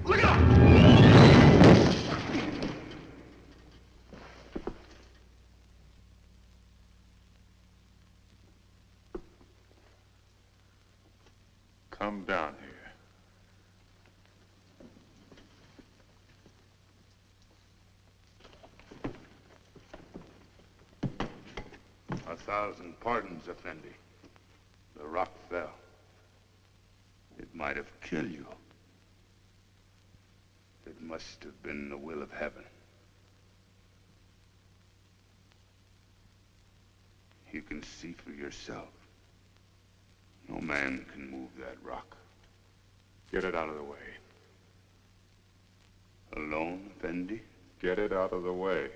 Look out! Come down here. 1,000 pardons, Effendi. The rock fell. It might have killed you. It must have been the will of heaven. You can see for yourself. No man can move that rock. Get it out of the way. Alone, Effendi? Get it out of the way.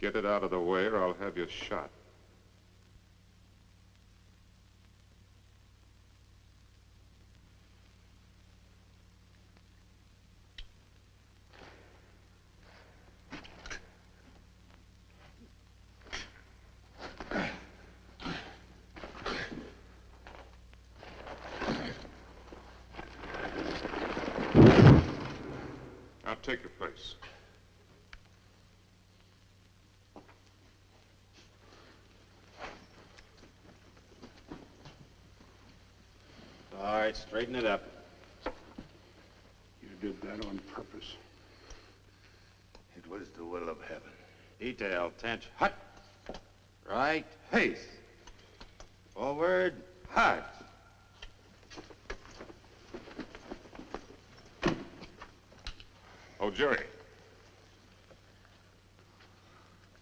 Get it out of the way or I'll have you shot. Now take your place. All right, straighten it up. You did that on purpose. It was the will of heaven. Detail, tension. Hut. Right, face. Forward, hut. Oh, Jerry.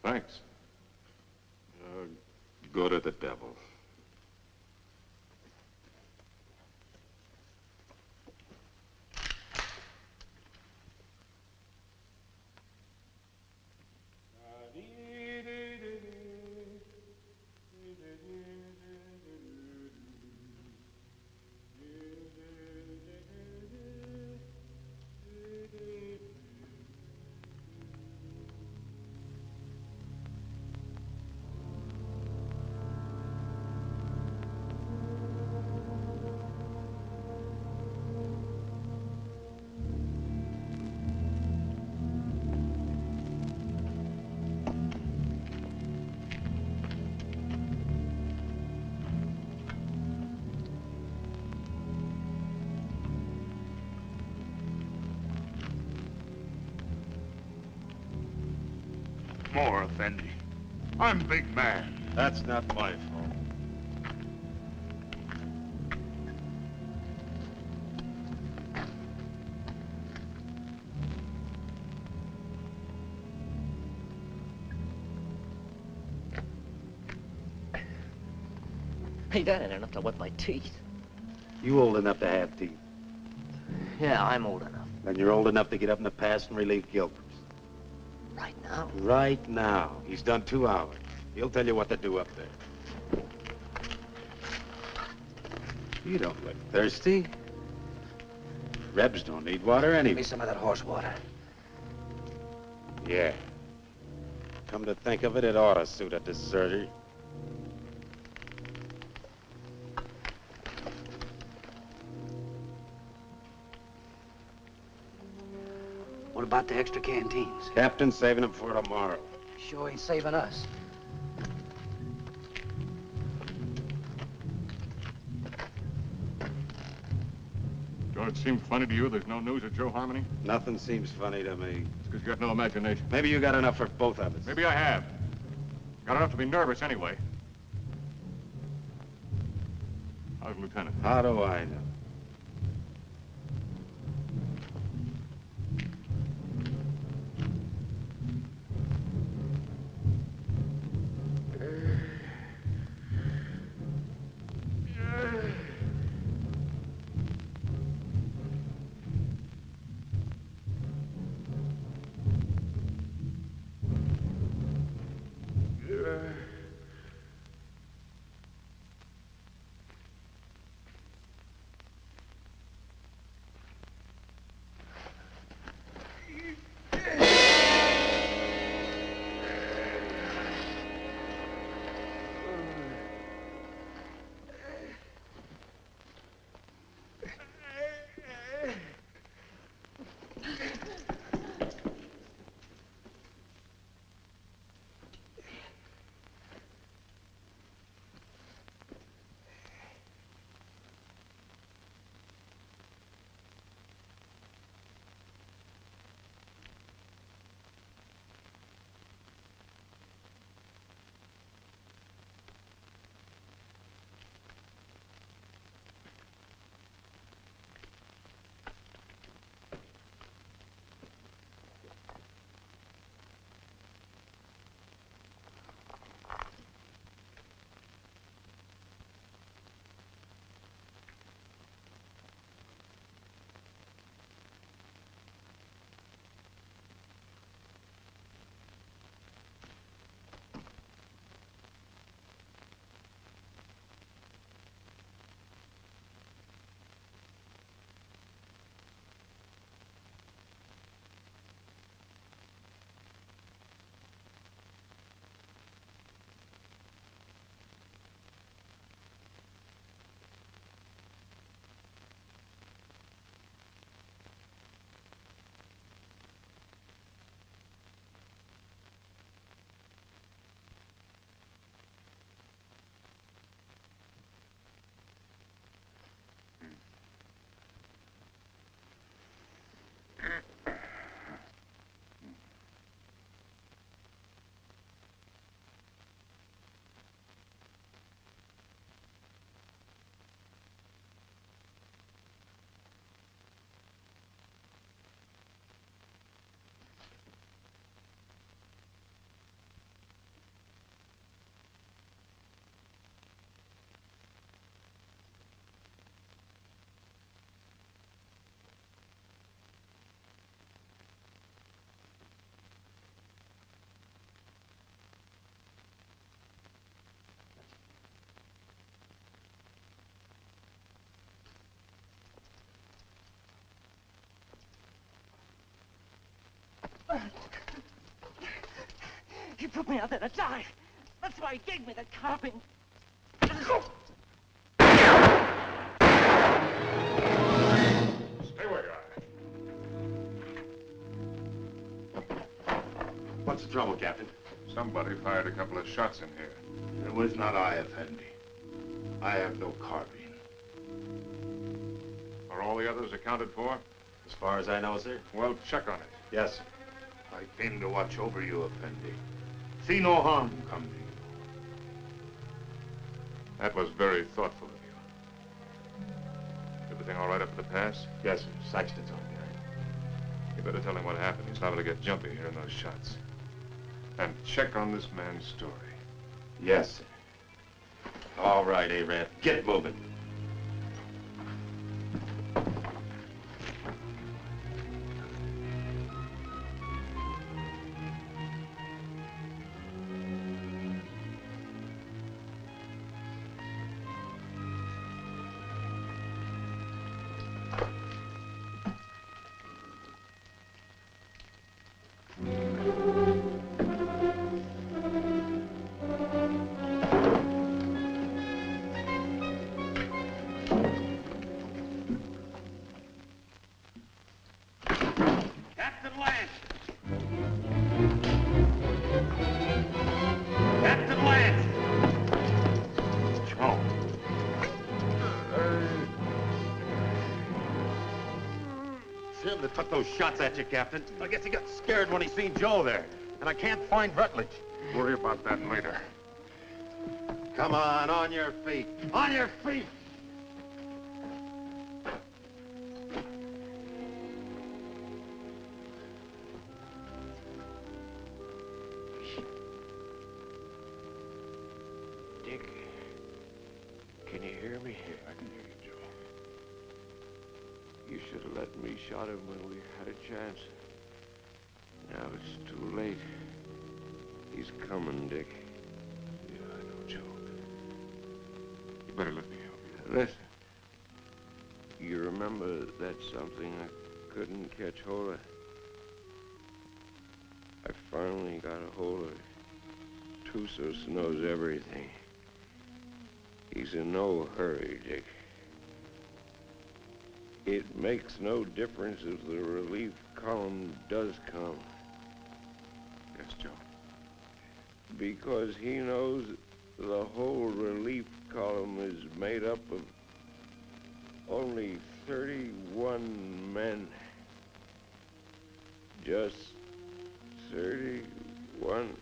Thanks. Go to the devil. More, Effendi. I'm big man. That's not my fault. Hey, that ain't enough to wet my teeth. You old enough to have teeth. Yeah, I'm old enough. Then you're old enough to get up in the past and relieve Gilbert. Right now? Right now. He's done 2 hours. He'll tell you what to do up there. You don't look thirsty. Rebs don't need water Give anyway. me some of that horse water. Yeah. Come to think of it, it ought to suit a deserter. What about the extra canteens? Captain's saving them for tomorrow. Sure ain't saving us. Don't it seem funny to you there's no news of Joe Harmony? Nothing seems funny to me. It's because you got no imagination. Maybe you got enough for both of us. Maybe I have. Got enough to be nervous anyway. How's Lieutenant? How do I know? He put me out there to die. That's why he gave me the carping. Stay where you are. What's the trouble, Captain? Somebody fired a couple of shots in here. It was not I, Effendi. I have no carbine. Are all the others accounted for? As far as I know, sir. Well, check on it. Yes, sir. I came to watch over you, Effendi. See no harm come to you. That was very thoughtful of you. Everything all right up at the pass? Yes, sir. Saxton's on there. You better tell him what happened. He's liable to get jumpy hearing those shots. And check on this man's story. Yes, sir. All right, Arab. Get moving. Him that took those shots at you, Captain. I guess he got scared when he seen Joe there. And I can't find Rutledge. Worry about that later. Come on your feet. On your feet! Dick, can you hear me? I can hear you, Joe. You should have let me shot him when we had a chance. Now it's too late. He's coming, Dick. Yeah, I know, Joe. You better let me help you. Listen. You remember that something I couldn't catch hold of? I finally got a hold of it. Tussos knows everything. He's in no hurry, Dick. It makes no difference if the relief column does come. Yes, Joe. Because he knows the whole relief column is made up of only 31 men. Just 31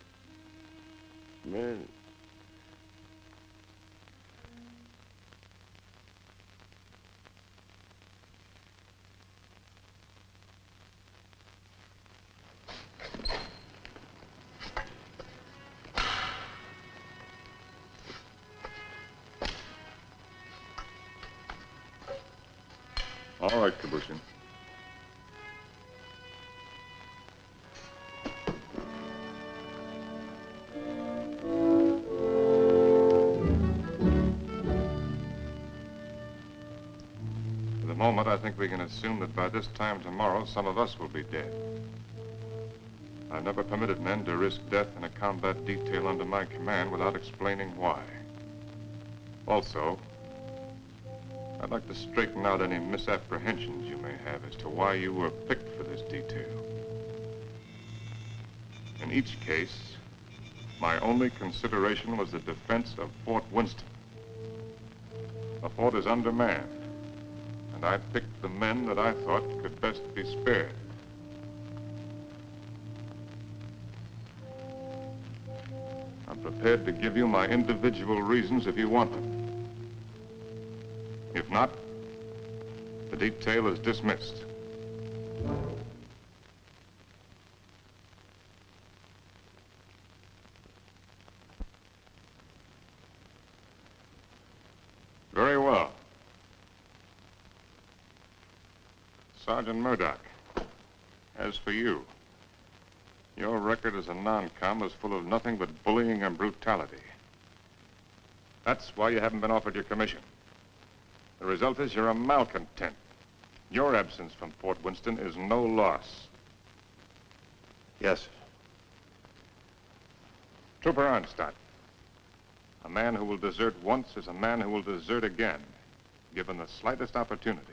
men. All right, Kabushin. For the moment, I think we can assume that by this time tomorrow, some of us will be dead. I've never permitted men to risk death in a combat detail under my command without explaining why. Also, I'd like to straighten out any misapprehensions you may have as to why you were picked for this detail. In each case, my only consideration was the defense of Fort Winston. The fort is undermanned, and I picked the men that I thought could best be spared. prepared to give you my individual reasons if you want them. If not, the detail is dismissed. Very well. Sergeant Murdoch, as for you, your record as a non-com is full of nothing but bullying and brutality. That's why you haven't been offered your commission. The result is you're a malcontent. Your absence from Fort Winston is no loss. Yes, sir. Trooper Arnstadt, a man who will desert once is a man who will desert again, given the slightest opportunity.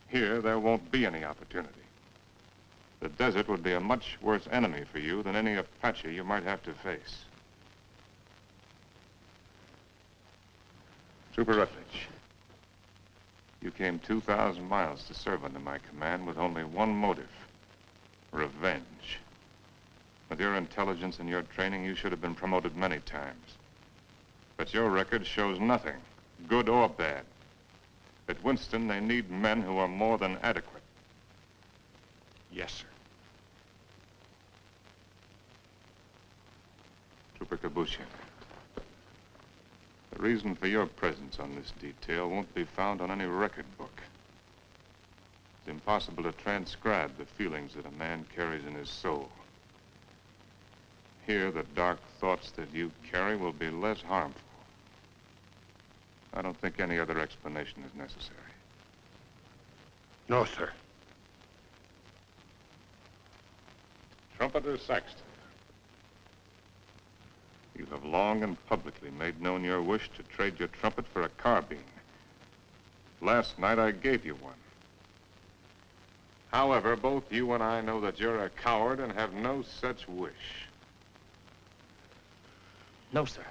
Here, there won't be any opportunity. The desert would be a much worse enemy for you than any Apache you might have to face. Trooper Rutledge, you came 2,000 miles to serve under my command with only one motive: revenge. With your intelligence and your training, you should have been promoted many times. But your record shows nothing, good or bad. At Winston, they need men who are more than adequate. Yes, sir. Trooper Kabushin, the reason for your presence on this detail won't be found on any record book. It's impossible to transcribe the feelings that a man carries in his soul. Here, the dark thoughts that you carry will be less harmful. I don't think any other explanation is necessary. No, sir. Trumpeter Saxton, you have long and publicly made known your wish to trade your trumpet for a carbine. Last night, I gave you one. However, both you and I know that you're a coward and have no such wish. No, sir.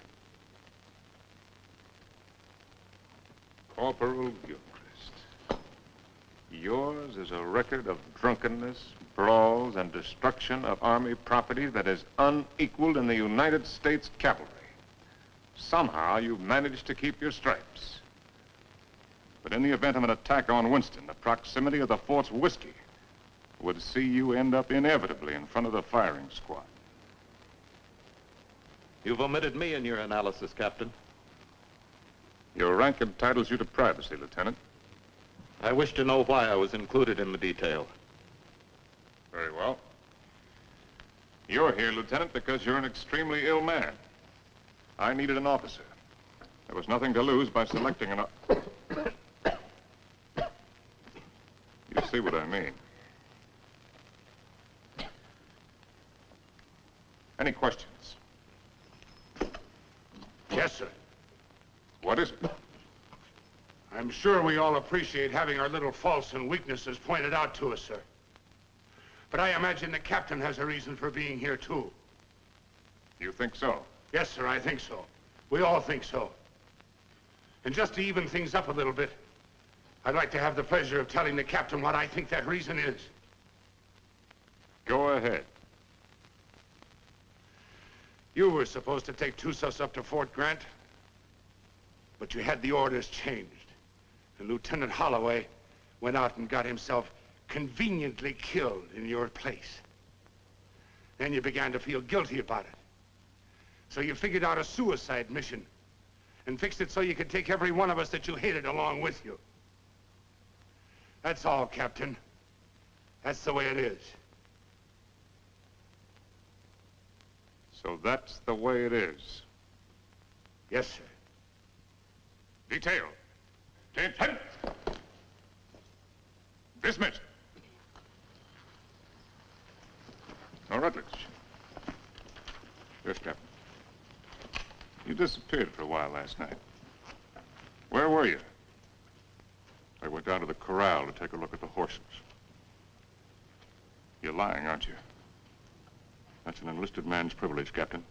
Corporal Gilchrist, yours is a record of drunkenness, brawls, and destruction of Army property that is unequaled in the United States cavalry. Somehow, you've managed to keep your stripes. But in the event of an attack on Winston, the proximity of the fort's whiskey would see you end up inevitably in front of the firing squad. You've omitted me in your analysis, Captain. Your rank entitles you to privacy, Lieutenant. I wish to know why I was included in the detail. Very well. You're here, Lieutenant, because you're an extremely ill man. I needed an officer. There was nothing to lose by selecting an... You see what I mean. Any questions? Yes, sir. What is it? I'm sure we all appreciate having our little faults and weaknesses pointed out to us, sir. But I imagine the captain has a reason for being here, too. You think so? Yes, sir, I think so. We all think so. And just to even things up a little bit, I'd like to have the pleasure of telling the captain what I think that reason is. Go ahead. You were supposed to take Tussos up to Fort Grant, but you had the orders changed. And Lieutenant Holloway went out and got himself conveniently killed in your place. Then you began to feel guilty about it. So you figured out a suicide mission and fixed it so you could take every one of us that you hated along with you. That's all, Captain. That's the way it is. So that's the way it is. Yes, sir. Detail. Attention. Dismissed. Now, Rutledge. Yes, Captain. You disappeared for a while last night. Where were you? I went down to the corral to take a look at the horses. You're lying, aren't you? That's an enlisted man's privilege, Captain.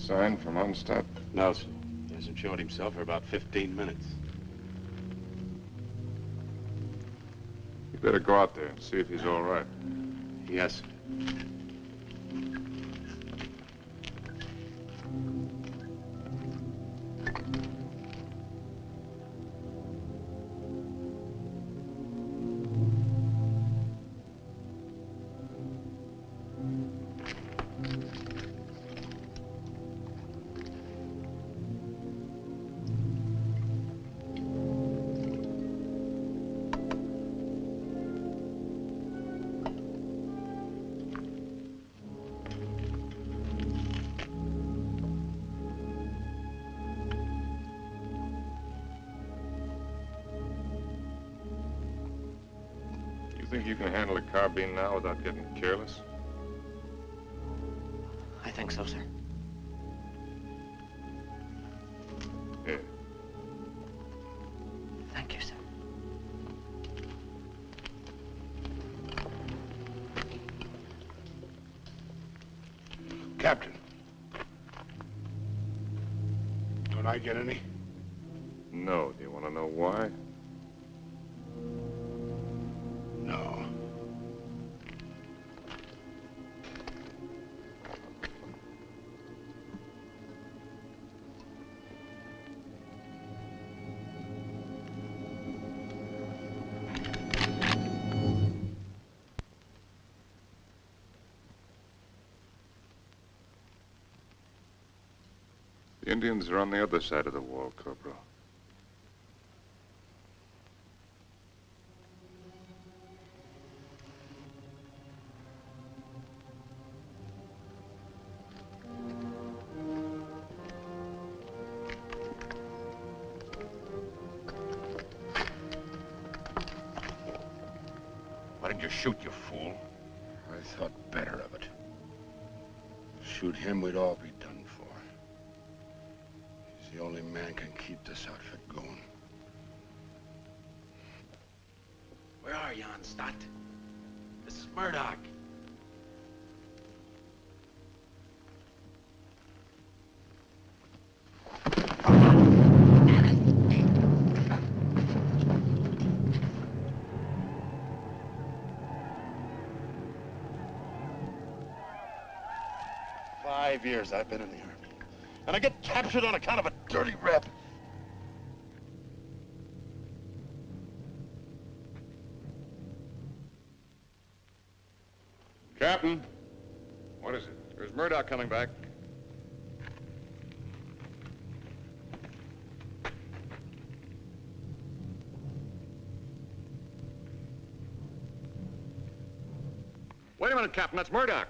Sign from Onstadt? No, sir. He hasn't showed himself for about 15 minutes. You better go out there and see if he's all right. Yes, sir. Think you can handle a carbine now without getting careless? I think so, sir. Here. Thank you, sir. Captain. Don't I get any? No. Do you want to know why? No. The Indians are on the other side of the wall, Corporal. Why didn't you shoot, you fool? I thought better of it. Shoot him, we'd all be done for. He's the only man can keep this outfit going. Where are you, Onstadt? This is Murdoch. "5 years I've been in the Army. And I get captured on account of a dirty rep. Captain, what is it? There's Murdoch coming back. Wait a minute, Captain, that's Murdoch.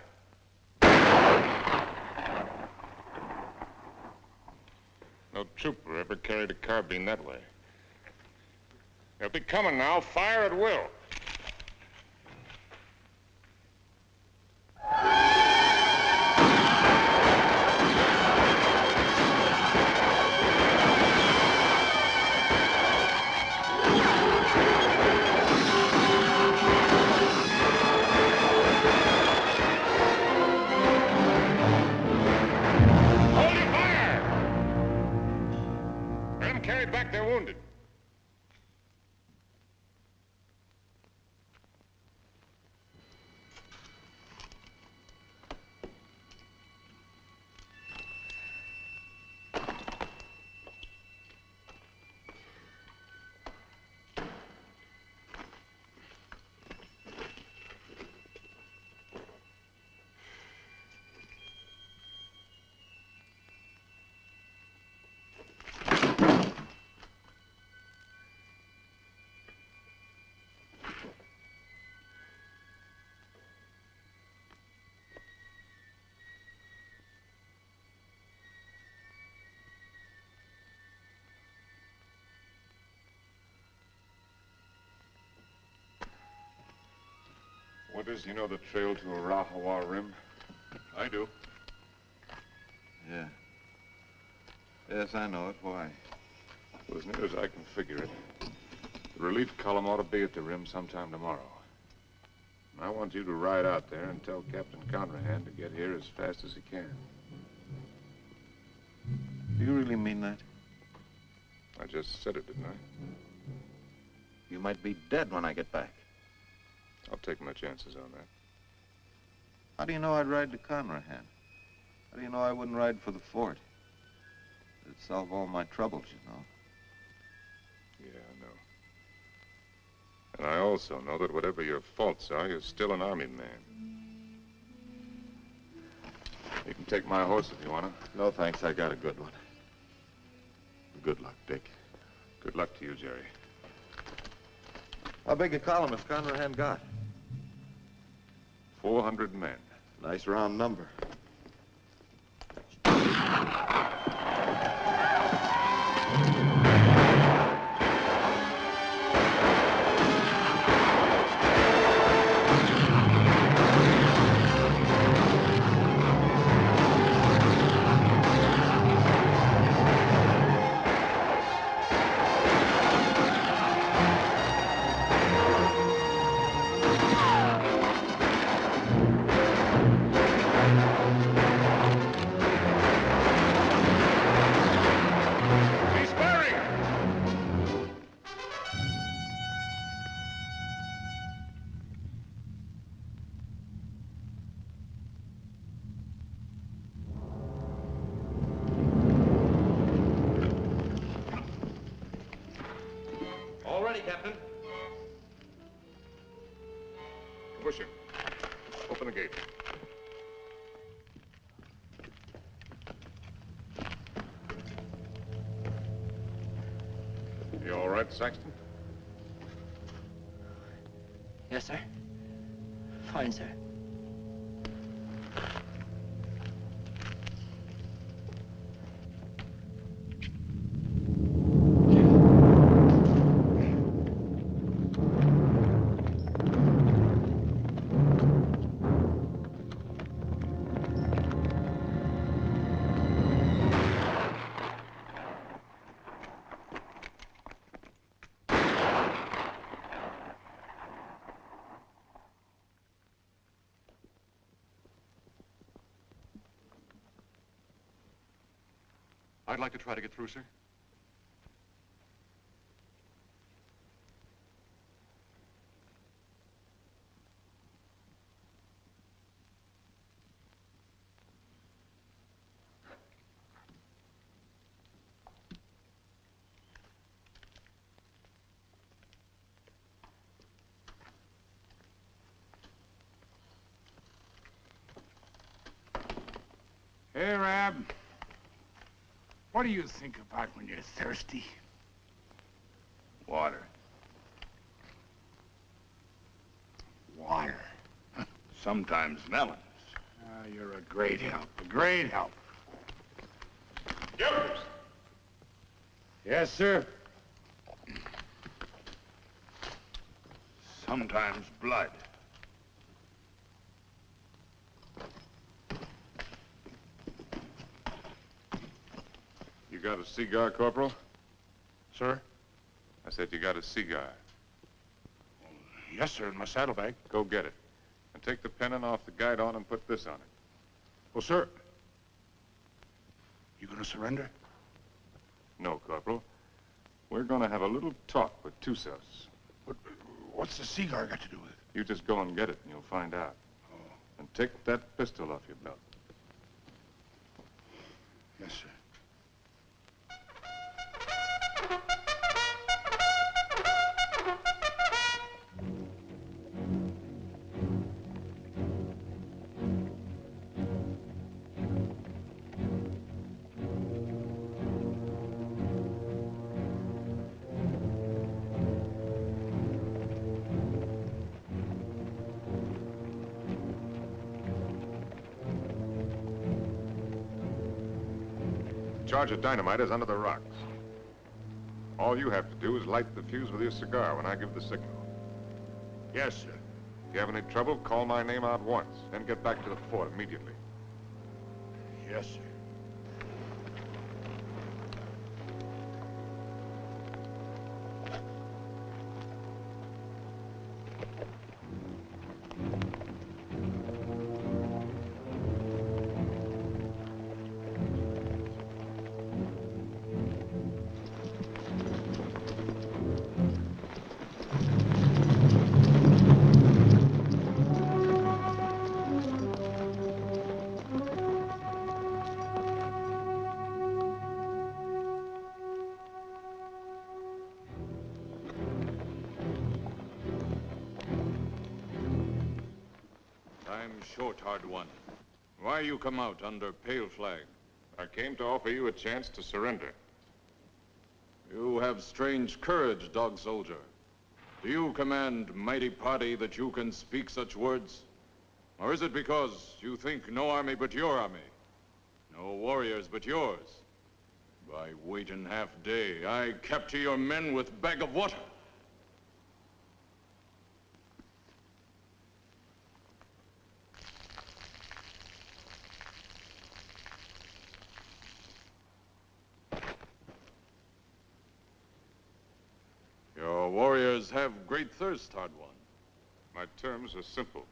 No trooper ever carried a carbine that way. They'll be coming now. Fire at will. Hold your fire! Them carried back their wounded. Winters, you know the trail to Arahawa Rim? I do. Yeah. Yes, I know it. Why? Well, as near as I can figure it, the relief column ought to be at the rim sometime tomorrow. And I want you to ride out there and tell Captain Conrahan to get here as fast as he can. Do you really mean that? I just said it, didn't I? You might be dead when I get back. I'll take my chances on that. How do you know I'd ride to Conrahan? How do you know I wouldn't ride for the fort? It'd solve all my troubles, you know. Yeah, I know. And I also know that whatever your faults are, you're still an army man. You can take my horse if you want to. No, thanks. I got a good one. Good luck, Dick. Good luck to you, Jerry. How big a column has Conrahan got? 400 men. Nice round number. Captain. Busher, open the gate. You all right, Saxton? Yes, sir. Fine, sir. I'd like to try to get through, sir. Hey, Rab. What do you think about when you're thirsty? Water. Water. Sometimes melons. Ah, you're a great help. A great help. Jokers! Yes, sir. Sometimes blood. You got a cigar, Corporal? Sir? I said you got a cigar. Yes, sir, in my saddlebag. Go get it. And take the pennon off the guide on and put this on it. Well, sir, you gonna surrender? No, Corporal. We're gonna have a little talk with Tussos. What's the cigar got to do with it? You just go and get it and you'll find out. Oh. And take that pistol off your belt. Yes, sir. Charge of dynamite is under the rocks. All you have to do is light the fuse with your cigar when I give the signal. Yes, sir. If you have any trouble, call my name out once, then get back to the fort immediately. Yes, sir. short, hard one. Why you come out under pale flag? I came to offer you a chance to surrender. You have strange courage, dog soldier. Do you command mighty party that you can speak such words? Or is it because you think no army but your army? No warriors but yours? By waiting half day, I capture your men with bag of water. Your warriors have great thirst, hard one. My terms are simple.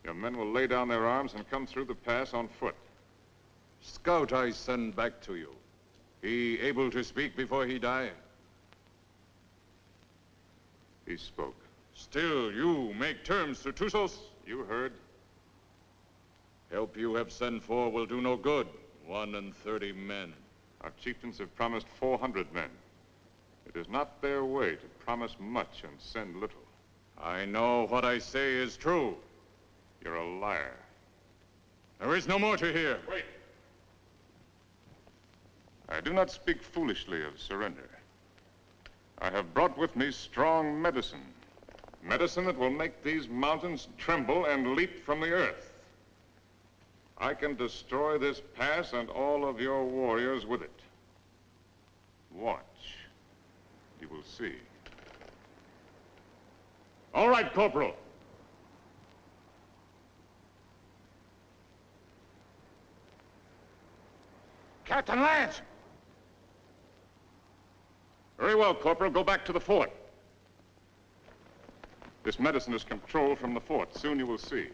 Your men will lay down their arms and come through the pass on foot. Scout I send back to you. He able to speak before he die? He spoke. Still, you make terms to Tussos? You heard. Help you have sent for will do no good. 31 men. Our chieftains have promised 400 men. It is not their way to promise much and send little. I know what I say is true. You're a liar. There is no more to hear. Wait. I do not speak foolishly of surrender. I have brought with me strong medicine. Medicine that will make these mountains tremble and leap from the earth. I can destroy this pass and all of your warriors with it. Watch. You will see. All right, Corporal. Captain Lance! Very well, Corporal. Go back to the fort. This medicine is controlled from the fort. Soon you will see.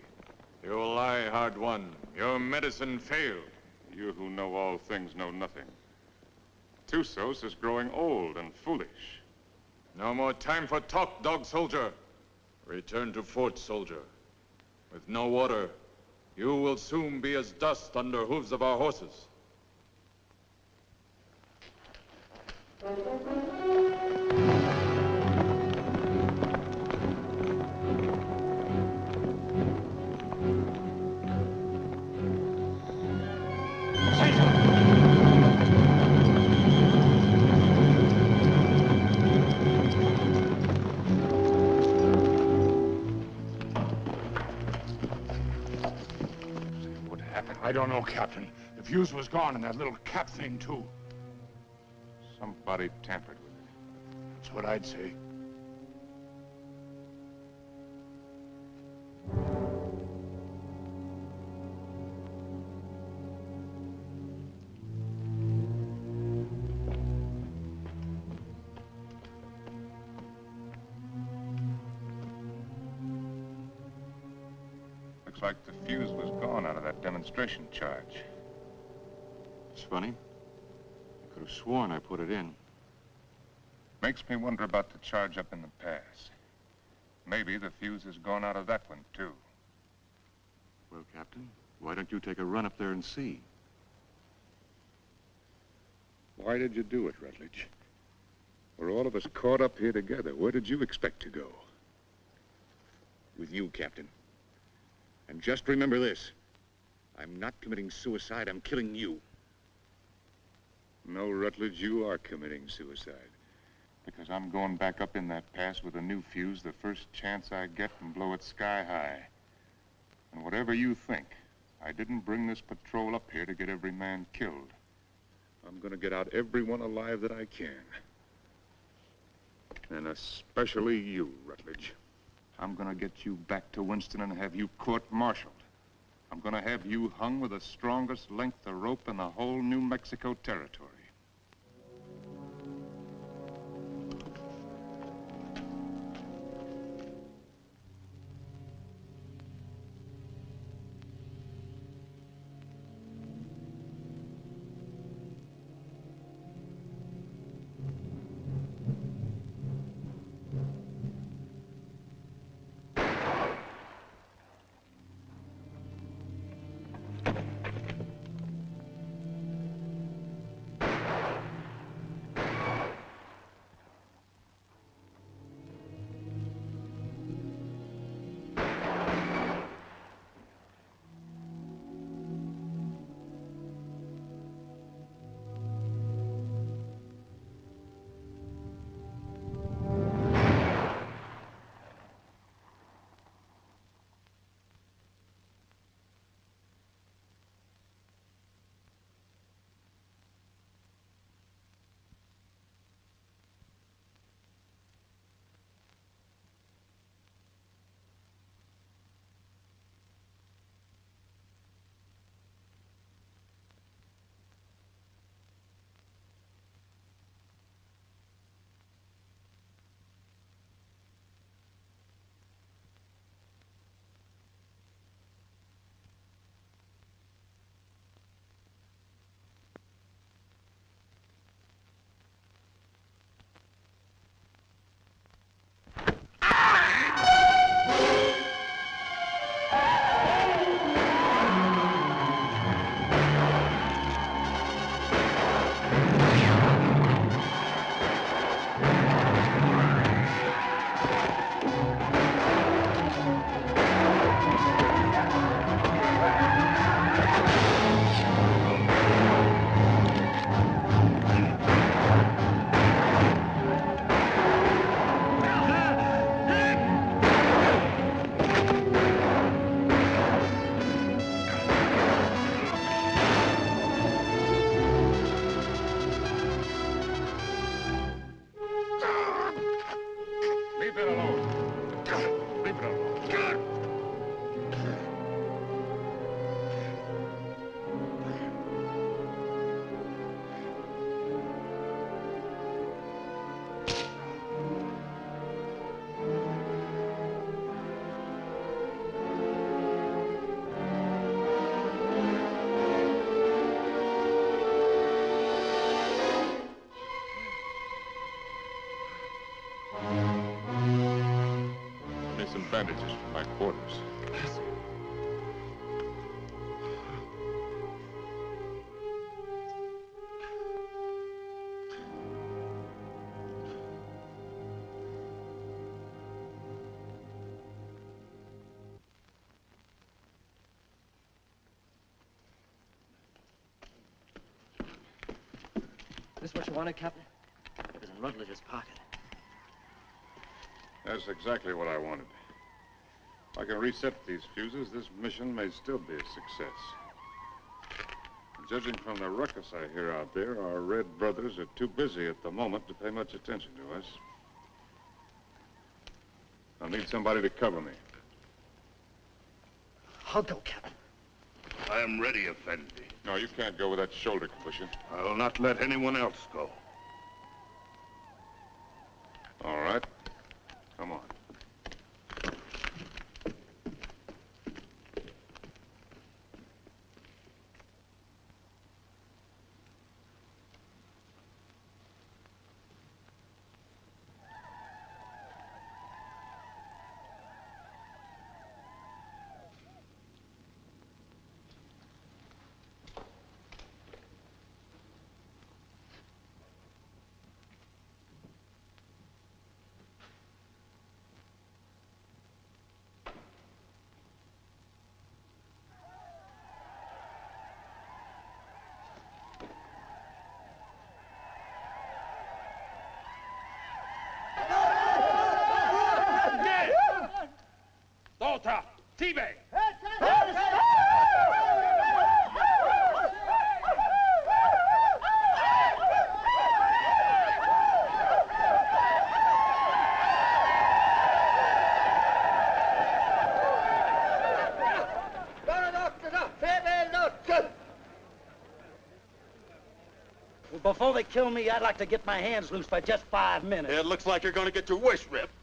You lie, hard one. Your medicine failed. You who know all things know nothing. Tussos is growing old and foolish. No more time for talk, dog soldier. Return to fort, soldier. With no water, you will soon be as dust under hooves of our horses. I don't know, Captain. The fuse was gone and that little cap thing, too. Somebody tampered with it. That's what I'd say. Looks like the fuse was gone out of that demonstration charge. It's funny. I could have sworn I put it in. Makes me wonder about the charge up in the pass. Maybe the fuse has gone out of that one, too. Well, Captain, why don't you take a run up there and see? Why did you do it, Rutledge? We're all of us caught up here together. Where did you expect to go? With you, Captain. And just remember this. I'm not committing suicide. I'm killing you. No, Rutledge, you are committing suicide. Because I'm going back up in that pass with a new fuse the first chance I get and blow it sky high. And whatever you think, I didn't bring this patrol up here to get every man killed. I'm gonna get out everyone alive that I can. And especially you, Rutledge. I'm gonna get you back to Winston and have you court-martialed. I'm gonna have you hung with the strongest length of rope in the whole New Mexico territory. me some bandages from my quarters. Yes, sir. This what you wanted, Captain? It was in Rutledge's pocket. That's exactly what I wanted. If I can reset these fuses, this mission may still be a success. Judging from the ruckus I hear out there, our Red brothers are too busy at the moment to pay much attention to us. I'll need somebody to cover me. I'll go, Captain. I am ready, Effendi. No, you can't go with that shoulder cushion. I will not let anyone else go. All right. Come on. Volta! T-Bay! Before they kill me, I'd like to get my hands loose for just 5 minutes. It looks like you're going to get your wish ripped.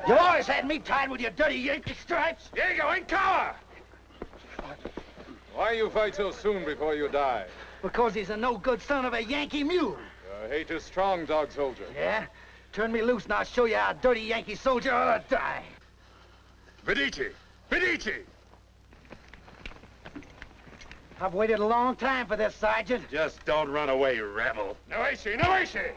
You always had me tied with your dirty Yankee stripes. Diego, in cover! Why you fight so soon before you die? Because he's a no-good son of a Yankee mule. Your hate is strong, dog soldier. Yeah? Turn me loose and I'll show you how a dirty Yankee soldier ought to die. Medici! Medici! I've waited a long time for this, Sergeant. Just don't run away, you rebel. No issue, no issue!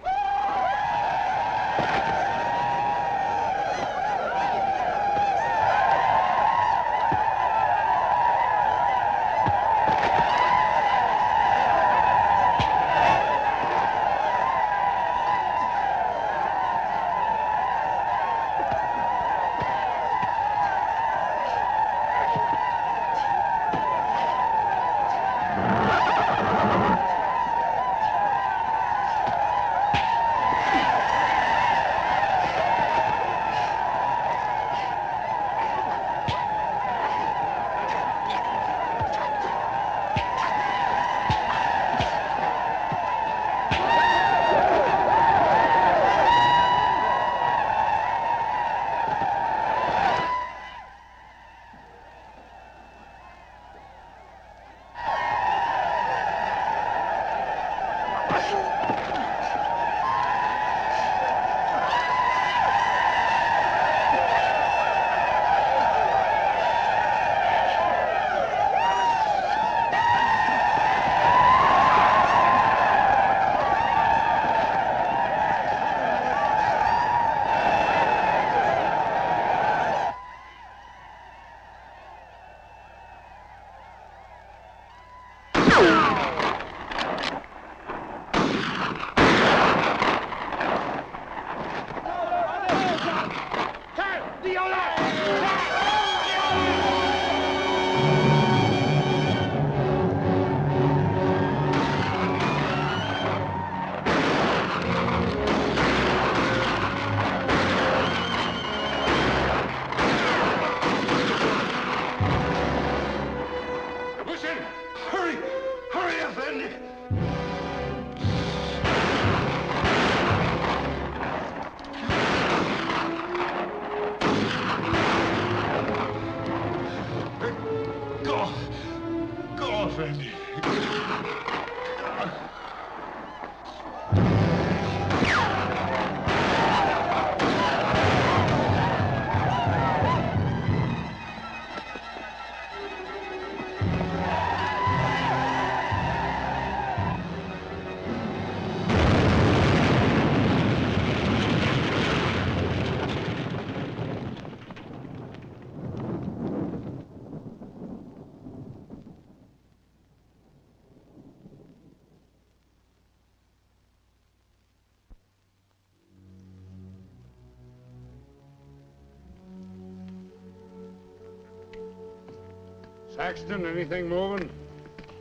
Saxton, anything moving?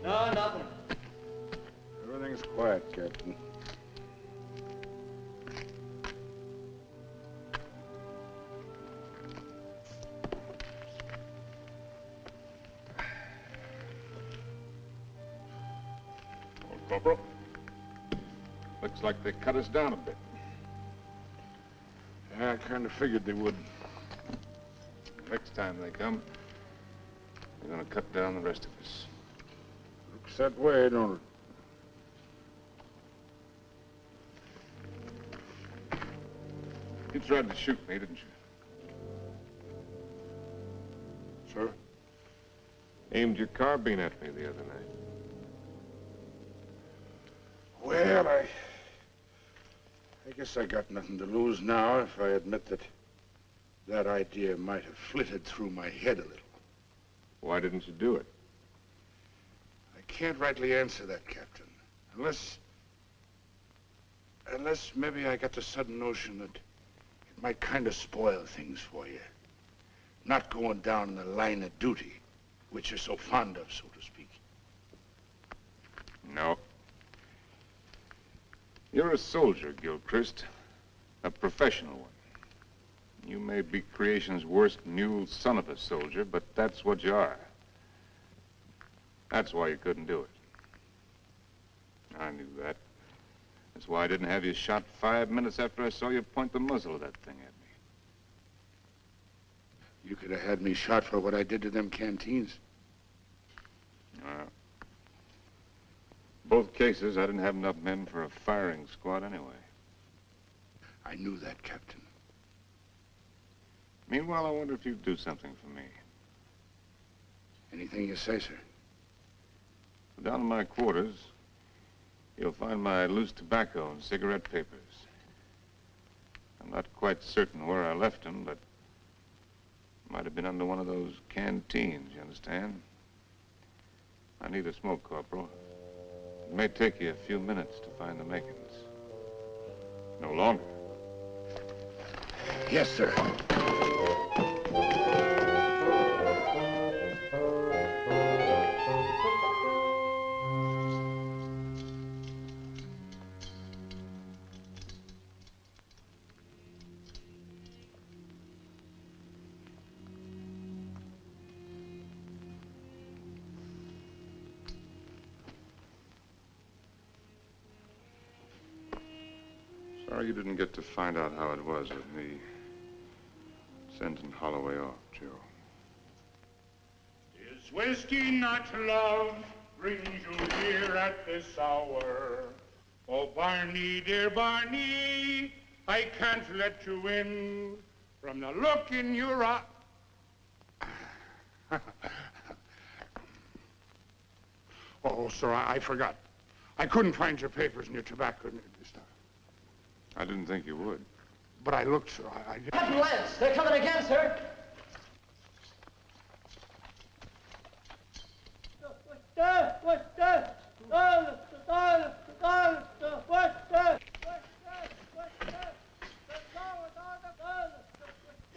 No, nothing. Everything's quiet, Captain. Corporal. Looks like they cut us down a bit. Yeah, I kind of figured they would. Next time they come, they're gonna cut down the rest of us. Looks that way, don't it? You tried to shoot me, didn't you? Sir? Aimed your carbine at me the other night. Well, I guess I got nothing to lose now if I admit that idea might have flitted through my head a little. Why didn't you do it? I can't rightly answer that, Captain. Unless maybe I got the sudden notion that it might kind of spoil things for you. Not going down in the line of duty, which you're so fond of, so to speak. No. You're a soldier, Gilchrist. A professional one. You may be creation's worst mule son of a soldier, but that's what you are. That's why you couldn't do it. I knew that. That's why I didn't have you shot 5 minutes after I saw you point the muzzle of that thing at me. You could have had me shot for what I did to them canteens. Both cases, I didn't have enough men for a firing squad anyway. I knew that, Captain. Meanwhile, I wonder if you'd do something for me. Anything you say, sir. Down in my quarters, you'll find my loose tobacco and cigarette papers. I'm not quite certain where I left them, but it might have been under one of those canteens, you understand? I need a smoke, Corporal. It may take you a few minutes to find the makings. No longer. Yes, sir. Sorry you didn't get to find out how it was with me sending Holloway off, Joe. Is whiskey not love brings you here at this hour? Oh, Barney, dear Barney, I can't let you in from the look in your eye. Oh, sir, I forgot. I couldn't find your papers and your tobacco this time. I didn't think you would. But I looked, sir. I did. Captain Lance, they're coming again, sir.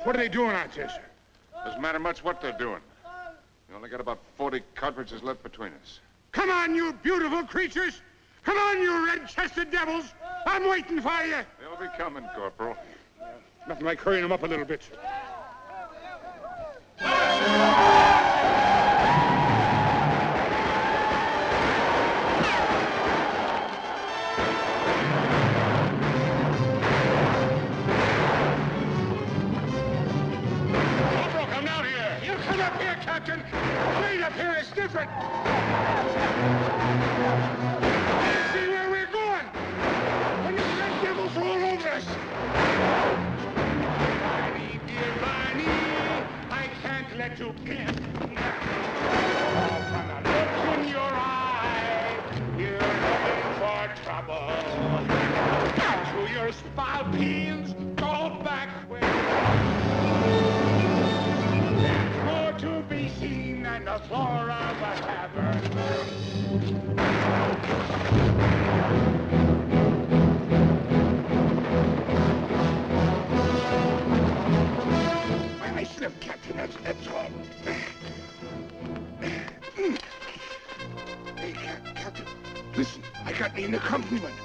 What are they doing out there, sir? Doesn't matter much what they're doing. We only got about 40 cartridges left between us. Come on, you beautiful creatures! Come on, you red-chested devils! I'm waiting for you! They'll be coming, Corporal. Nothing like hurrying them up a little bit. Corporal, come down here! You come up here, Captain! Straight up here is different! See where we're going! When the red devils roll over us! Barney, dear Barney, I can't let you in. From the look in your eye, you're looking for trouble. To your spalpeens, go back where there's more to be seen than the floor of a tavern. I slipped, Captain, that's all. an accompaniment.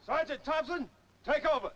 Sergeant Thompson, take over.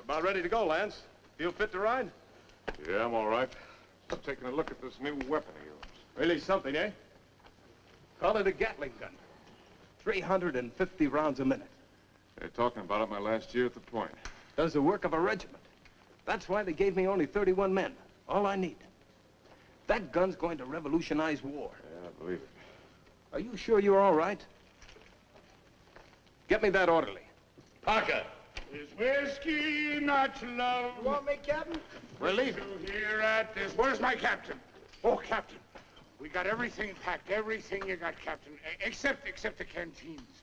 About ready to go, Lance. Feel fit to ride? Yeah, I'm all right. I'm taking a look at this new weapon of yours. Really something, eh? Call it a Gatling gun. 350 rounds a minute. They're talking about it my last year at the point. Does the work of a regiment. That's why they gave me only 31 men. All I need. That gun's going to revolutionize war. Yeah, I believe it. Are you sure you're all right? Get me that orderly. Parker. Is whiskey not love? You want me, Captain? We're leaving. Here at this. Where's my captain? Oh, Captain. We got everything packed. Everything you got, Captain. Except the canteens.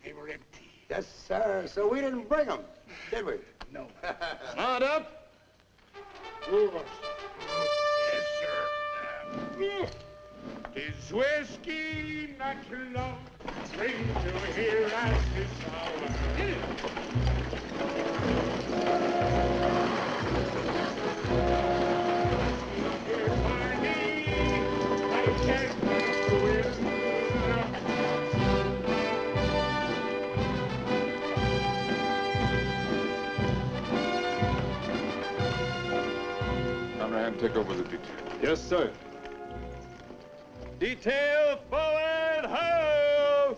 They were empty. Yes, sir. So we didn't bring them, did we? No. Not up. Move us. Yes, sir. Is whiskey not love? Bring to here at this hour. I'm gonna have him take over the detail. Yes, sir. Detail forward, ho!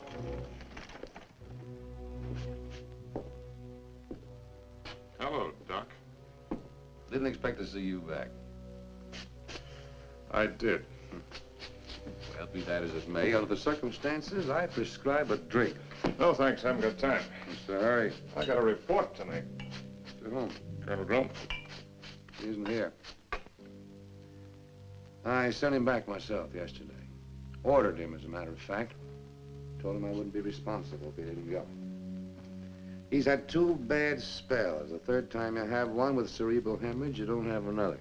Hello, Doc. Didn't expect to see you back. I did. Well, be that as it may, under the circumstances, I prescribe a drink. No, thanks. I haven't got time. What's the hurry? I got a report to make. To whom? Colonel Grum. He isn't here. I sent him back myself yesterday. Ordered him, as a matter of fact. Told him I wouldn't be responsible if he didn't go. He's had 2 bad spells. The third time you have one with cerebral hemorrhage, you don't have another.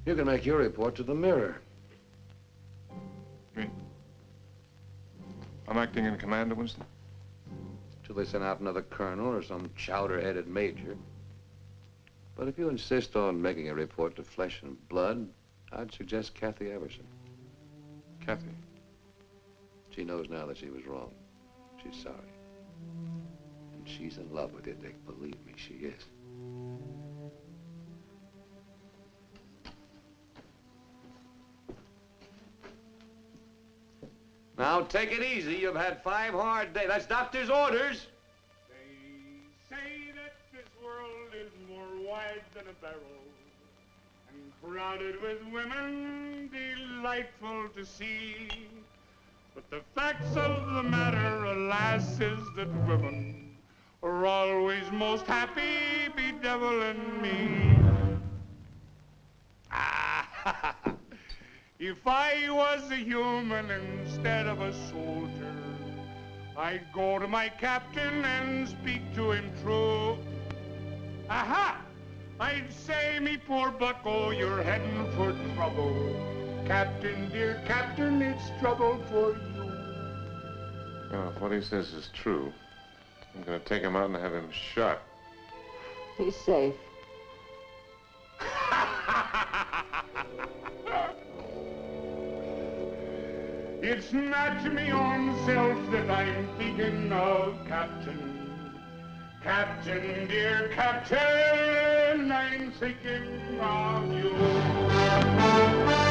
You can make your report to the Mirror. Me? I'm acting in command, Winston? Till they send out another colonel or some chowder-headed major. But if you insist on making a report to Flesh and Blood, I'd suggest Kathy Everson. Kathy? She knows now that she was wrong. She's sorry. And she's in love with you, Dick. Believe me, she is. Now, take it easy. You've had 5 hard days. That's doctor's orders. They say that this world is more wide than a barrel and crowded with women delightful to see. But the facts of the matter, alas, is that women are always most happy bedeviling me. Ah, if I was a human instead of a soldier, I'd go to my captain and speak to him true. Aha! I'd say, me poor bucko, you're heading for trouble. Captain, dear captain, it's trouble for you. Well, if what he says is true, I'm going to take him out and have him shot. He's safe. It's not me own self that I'm thinking of, Captain. Captain, dear Captain, I'm thinking of you.